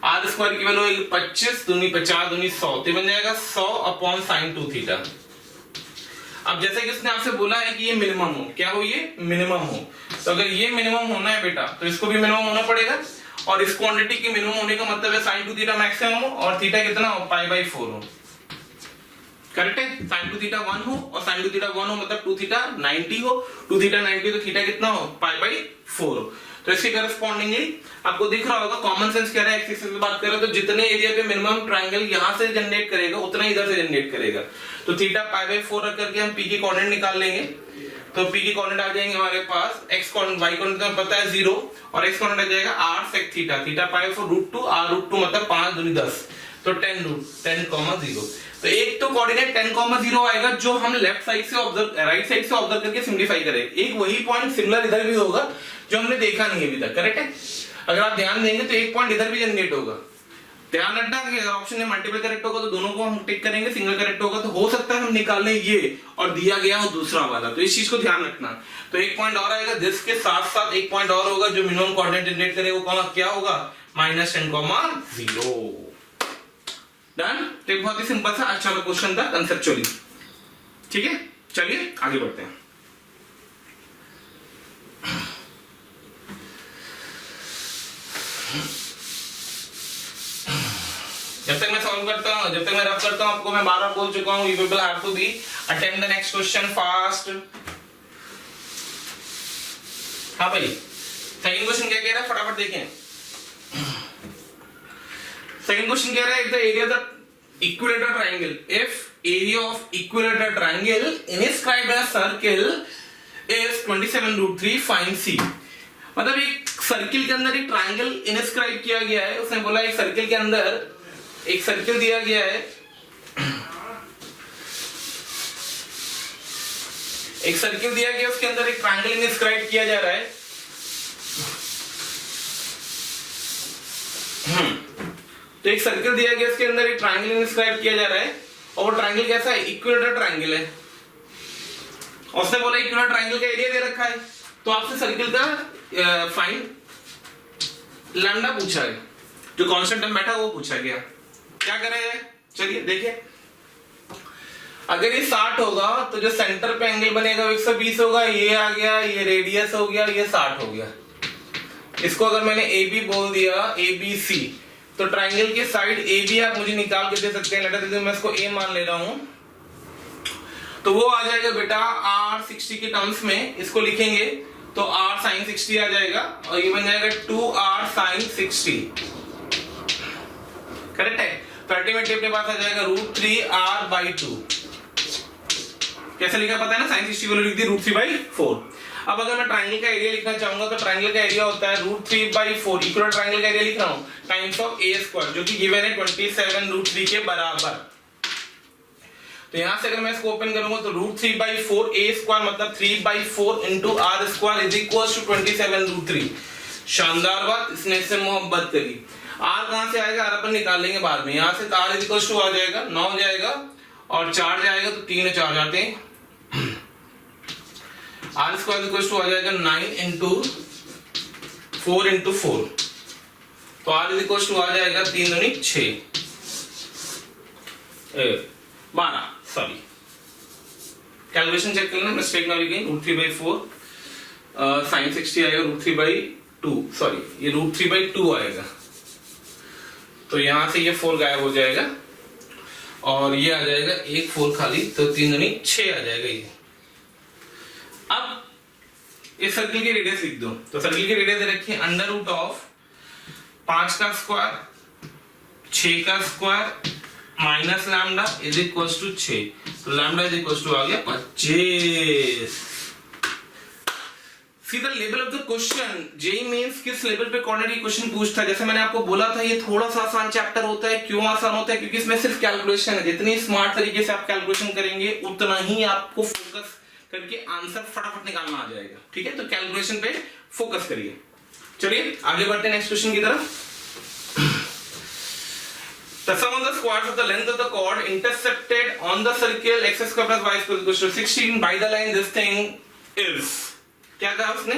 r square की वैल्यू 25 दूनी 50 दूनी 100, तो बन जाएगा 100 अपॉन sin 2 थीटा। अब जैसे कि उसने आपसे बोला है कि ये मिनिमम हो, क्या हो, ये मिनिमम हो, तो अगर ये मिनिमम होना है बेटा तो इसको भी मिनिमम होना पड़ेगा, और इस क्वांटिटी की मिनिमम होने का मतलब है sin 2 थीटा मैक्सिमम हो और थीटा कितना हो, π/4 हो। करेक्ट है, sin 2 थीटा 1 हो और sin 2 थीटा 1 हो मतलब 2 थीटा 90 हो, 2 थीटा 90 तो थीटा कितना हो, π/4 हो। तो इसके करस्पॉन्डिंगली आपको दिख रहा होगा, कॉमन सेंस कह रहा है, एक्सिस से बात कर रहे हैं, तो जितने एरिया पे मिनिमम ट्रायंगल यहां से जनरेट करेगा उतना इधर से जनरेट करेगा। तो थीटा π/4 रख करके हम p की कोऑर्डिनेट निकाल लेंगे, तो p की कोऑर्डिनेट आ जाएंगे हमारे पास, x कोऑर्डिनेट y कोऑर्डिनेट तो पता है 0 और x कोऑर्डिनेट आ जाएगा r sec theta, theta π/4 √2, r√2 मतलब 5 दूनी 10, तो 10,0। तो एक तो कोऑर्डिनेट 10,0 आएगा जो हम लेफ्ट साइड से ऑब्जर्व, राइट साइड से ऑब्जर्व करके सिंपलीफाई करेंगे। एक वही पॉइंट सिमिलर इधर भी होगा जो हमने देखा नहीं अभी तक। करेक्ट है, अगर आप ध्यान देंगे तो एक पॉइंट इधर भी जनरेट होगा। ध्यान रखना कि अगर ऑप्शन में मल्टीपल करेक्ट होगा तो दोनों को हम टिक करेंगे, सिंगल करेक्ट होगा तो हो सकता है हम निकाल लें ये और दिया गया हो दूसरा वाला, तो इस चीज को ध्यान रखना। तो एक पॉइंट और आएगा जिसके साथ साथ एक पॉइंट और होगा जो मिनिमम कोऑर्डिनेट जनरेट करेगा, वो कौन क्या होगा, -10,0। डन। तो एक बहुत ही सिंपल सा अच्छा सा क्वेश्चन था कंसेप्चुअली। ठीक है, चलिए आगे बढ़ते हैं। जब तक मैं सॉल्व करता हूं, जब तक मैं रफ करता हूं, आपको मैं बार बार बोल चुका हूं, you people have to be attempt the next question fast. हाँ भाई, सेकंड क्वेश्चन क्या कह रहा है, फटाफट देखें। सेकंड क्वेश्चन कह रहा है, if the area of the equilateral triangle, if area of equilateral triangle inscribed as circle is 27√3, find C. मतलब एक सर्किल के अंदर एक ट्रायंगल इनस्क्राइब किया गया है, उसने बोला एक सर्किल के अंदर एक सर्किल दिया गया है, एक सर्किल दिया गया, उसके अंदर एक ट्रायंगल इनस्क्राइब किया जा रहा है। तो एक सर्किल दिया गया, उसके अंदर एक ट्रायंगल इनस्क्राइब किया जा रहा है, और वो ट्रायंगल कैसा है, इक्विलेटरल ट्रायंगल है। और उसने बोला इक्विलेटरल ट्रायंगल का एरिया दे रखा है, तो आपसे सर्किल का फाइंड लैम्डा पूछा है, जो कांस्टेंट टर्म बैठा वो पूछा गया। क्या करें, चलिए देखिए। अगर ये 60 होगा तो जो सेंटर पे एंगल बनेगा वो 120 होगा, ये आ गया, ये रेडियस हो गया, ये 60 हो गया। इसको अगर मैंने AB बोल दिया, ABC, तो ट्रायंगल के साइड AB आप मुझे निकाल के दे सकते हैं, लेटर दे, मैं इसको A मान ले रहा हूं, तो वो आ जाएगा बेटा R 60 के टर्म्स में, इसको लिखेंगे तो R sin 60 आ जाएगा, और ये बन जाएगा 2R sin 60। करेक्ट है, तो अल्टीमेटली अपने पास आ जाएगा √3R/2। कैसे लिखा पता है ना, sin 60 वैल्यू लिख दी √3/4। अब अगर मैं ट्रायंगल का एरिया लिखना चाहूंगा तो ट्रायंगल का एरिया होता है √3/4 इक्वल ट्रायंगल का एरिया लिख रहा हूं टाइम्स ऑफ a² जो कि गिवन है 27√3 के बराबर। तो यहां से अगर मैं इसको ओपन करूंगा तो √3/4 a² मतलब 3/4 into r² is equal to 27√3। शानदार बात, इसने इससे मोहब्बत करी। r कहां से आएगा, r अपन निकाल लेंगे बाद में। यहां से तो r इज इक्वल टू आ जाएगा 9 जाएगा और 4 जाएगा तो 3 और 4 जाते हैं, r² इक्वल टू आ जाएगा 9 इंटू 4 इंटू 4, तो r इज इक्वल टू आ जाएगा 3 दूनी 6 12, सॉरी कैलकुलेशन चेक कर लेना, मिस्टेक ना हो गई। √3/4 sin 60 आएगा √3/2, सॉरी ये √3/2 आएगा, तो यहां से ये 4 गायब हो जाएगा और ये आ जाएगा 1 4 खाली, तो 3 दूनी 6 आ जाएगा ये। अब इस सर्किल की रेडियस लिख दो, तो सर्किल की रेडियस रखिए √5 का स्क्वायर 6 का square minus lambda is equal to 6, तो लैम्डा इज इक्वल टू आ गया 25। See the level of the question, JEE mains किस लेवल पे क्वाड्रेटिक क्वेश्चन पूछता है। जैसे मैंने आपको बोला था ये थोड़ा सा आसान चैप्टर होता है। क्यों आसान होता है, क्योंकि इसमें सिर्फ कैलकुलेशन है। जितनी स्मार्ट तरीके से आप कैलकुलेशन करेंगे उतना ही आपको फोकस करके आंसर फटाफट निकालना आ जाएगा, ठीक है। तो कैलकुलेशन पे फोकस करिए। चलिए आगे बढ़ते हैं नेक्स्ट क्वेश्चन की तरफ। The sum of the squares of the length of the chord intercepted on the circle x² + y² equals to 16 by the line this thing is, क्या कहा उसने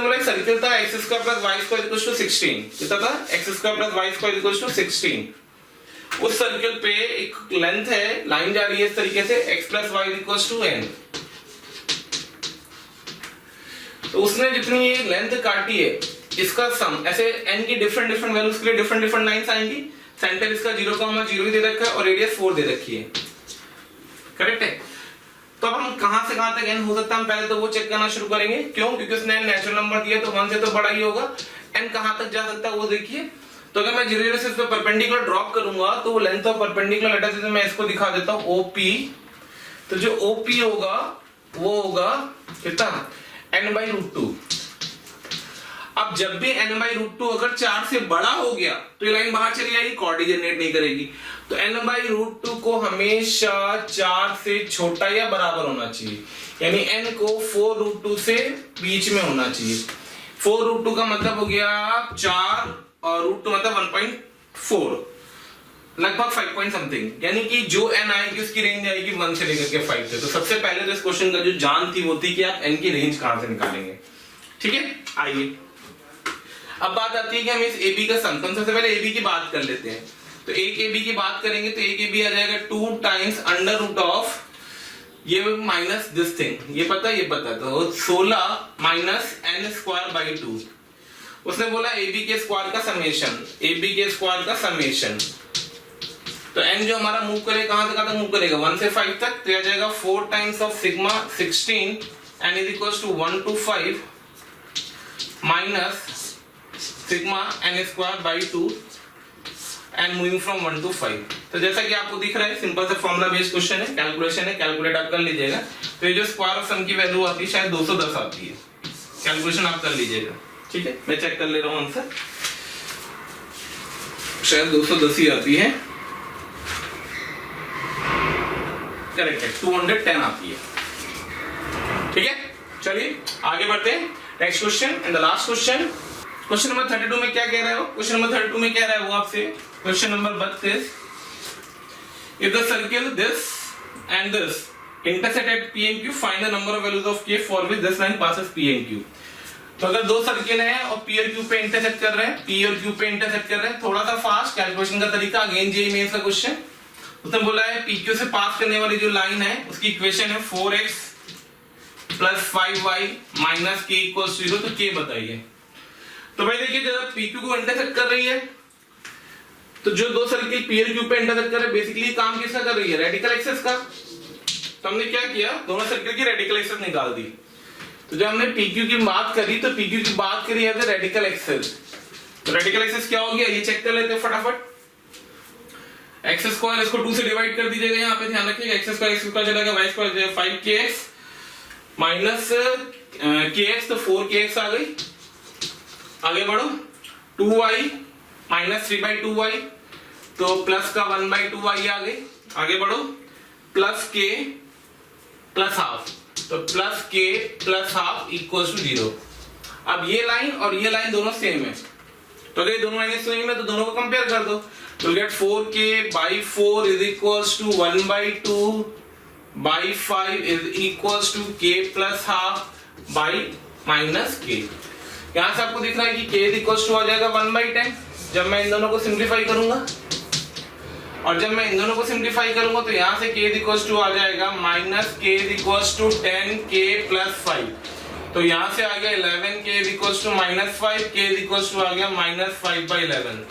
बोला एक सर्किल था x² + y² equals to 16, कितना था x² + y² equals to 16। उस सर्किल पे एक लेंथ है, लाइन जा रही है इस तरीके से x + y equals to n। तो उसने जितनी ये लेंथ काटी है इसका सम, ऐसे n की डिफरेंट वैल्यूज के लिए डिफरेंट लाइंस आएंगी। सेंटर इसका 0,0 दे रखा है और रेडियस 4 दे रखी है, करेक्ट है। तो अब हम कहां से कहां तक n हो सकता है, हम पहले तो वो चेक करना शुरू करेंगे। क्यों, क्योंकि उसने नेचुरल नंबर दिया तो 1 से तो बड़ा ही होगा। n कहां तक जा सकता है वो देखिए। तो अगर मैं 0 से इस पे परपेंडिकुलर ड्रॉप करूंगा तो वो length of perpendicular, let us से मैं इसको दिखा देता हूं OP। तो जो OP होगा वो होगा कितना, n/√2। अब जब भी n/√2 अगर 4 से बड़ा हो गया तो ये लाइन बाहर चली जाएगी, कॉर्ड जनरेट नहीं करेगी। तो n/√2 को हमेशा 4 से छोटा या बराबर होना चाहिए, यानी n को 4√2 से बीच में होना चाहिए। 4√2 का मतलब हो गया 4 और √2 मतलब 1.4, लगभग 5 पॉइंट समथिंग, यानी कि जो n आएगी उसकी रेंज आएगी 1 से लेकर के 5 से। तो सबसे पहले तो इस क्वेश्चन का जो जान थी वो थी कि आप n की रेंज कहां से निकालेंगे, ठीक है। आइए अब बात आती है कि हम इस AB का सम, हम सबसे पहले AB की बात कर लेते हैं। तो एक AB की बात करेंगे तो एक AB आ जाएगा 2 टाइम्स √, ये माइनस दिस थिंग, ये पता तो 16 माइनस n²/2। उसने बोला AB के स्क्वायर का समेशन, AB के स्क्वायर का समेशन। तो n जो हमारा मूव करे कहां से कहां तक मूव करेगा, 1 से 5 तक, तो आ जाएगा 4 times of sigma 16 n is equal to 1 to 5 minus sigma n²/2 and moving from 1 to 5। तो जैसा कि आपको दिख रहा है सिंपल सा फॉर्मूला बेस्ड क्वेश्चन है, कैलकुलेशन है, कैलकुलेट आप कर लीजिएगा। तो ये जो स्क्वायर ऑफ सम की वैल्यू आती है शायद 210 आती है, कैलकुलेशन आप कर लीजिएगा, ठीक है। मैं चेक कर ले रहा हूं आंसर, शायद 210 ही आती है, करेक्ट है, 210 आती है, ठीक है। चलिए आगे बढ़ते हैं, next question and the last question. Question number 32 में क्या कह रहा है वो, क्वेश्चन नंबर 32 में कह रहा है वो आपसे, question number 32, if the circle this and this intersect at P and Q, find the number of values of K for which this line passes P and Q। तो अगर दो सर्किल हैं और P और Q पे इंटरसेक्ट कर रहे हैं, P और Q पे इंटरसेक्ट कर रहे हैं, थोड़ा सा फास्ट कैलकुलेशन का तरीका, अगेन जेईई मेंस का क्वेश्चन। उसने बोला है PQ से पास करने वाली जो लाइन है उसकी इक्वेशन है 4x + 5y - k = 0। तो K बताइए। तो भाई देखिए जब PQ को इंटरसेक्ट कर रही है तो जो दो सर्किल P और Q पे इंटरसेक्ट कर रहे हैं, बेसिकली काम किसका कर रही है, रेडिकल एक्सिस का। तो हमने क्या किया, दोनों सर्किल की रेडिकल एक्सिस निकाल दी। तो जब हमने PQ की बात करी तो PQ की बात करी है रेडिकल एक्सिस। तो रेडिकल एक्सिस क्या हो गया ये चेक कर लेते हैं फटाफट। एक्स स्क्वायर इसको 2 से डिवाइड कर दीजिएगा, यहाँ पे ध्यान रखिएगा एक्स स्क्वायर चलेगा, y square 5kx minus kx, तो 4kx आ गई। आगे बढ़ो 2y माइनस 3/2y, तो प्लस का 1/2y आ गई। आगे बढ़ो प्लस k प्लस हाफ, तो plus k plus half equal to 0। अब ये लाइन और ये लाइन दोनों सेम है, तो अगर दोनों लाइनें सेम है तो दोनों को कंपेयर कर दो, तो get 4k/4 is equals to 1/2/5 is equals to k plus half by minus k। यहां से आपको दिख रहा है कि k इज इक्वल्स टू आ जाएगा 1/10 जब मैं इन दोनों को सिंप्लीफाई करूंगा, और जब मैं इन दोनों को सिंप्लीफाई करूंगा तो यहां से k इज इक्वल्स टू आ जाएगा minus k is equals to 10k plus 5, तो यहां से आ गया 11k is equals to minus 5, k is equals to आ गया माइनस 5/11।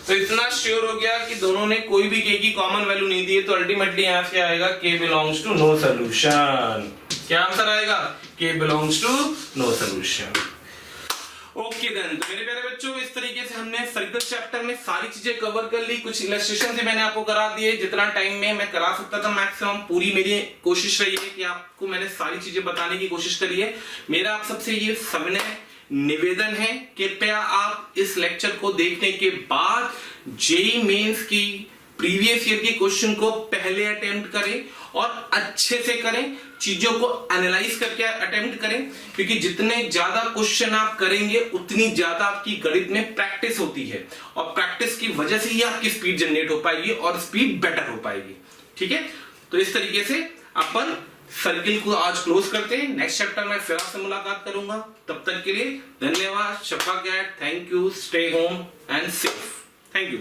तो इतना श्योर हो गया कि दोनों ने कोई भी k की कॉमन वैल्यू नहीं दी है, तो अल्टीमेटली यहां से आएगा k belongs to no solution. क्या आंसर आएगा? k belongs to no solution. Okay then, तो मेरे प्यारे बच्चों इस तरीके से हमने सर्कल चैप्टर में सारी चीजें कवर कर ली। कुछ इलस्ट्रेशन से मैंने आपको करा दिए, जितना टाइम में मैं करा सकता था मैक्सिमम, पूरी मेरी कोशिश रही है कि आपको मैंने सारी चीजें बताने की कोशिश करी है। मेरा आप सबसे ये सविनय निवेदन है, कृपया आप इस लेक्चर को देखने के बाद जेईई मेंस की प्रीवियस ईयर के क्वेश्चन को पहले अटेम्प्ट करें और अच्छे से करें, चीजों को एनालाइज करके अटेम्प्ट करें, क्योंकि जितने ज्यादा क्वेश्चन आप करेंगे उतनी ज्यादा आपकी गणित में प्रैक्टिस होती है, और प्रैक्टिस की वजह से ही आपकी स्पीड जनरेट हो पाएगी और स्पीड बेटर हो पाएगी। ठीक है, तो इस तरीके से अपन सर्किल को आज क्लोज करते हैं। नेक्स्ट चैप्टर में फिर आपसे मुलाकात करूंगा, तब तक के लिए धन्यवाद, शब्बा कैट, thank you, stay home and safe, thank you.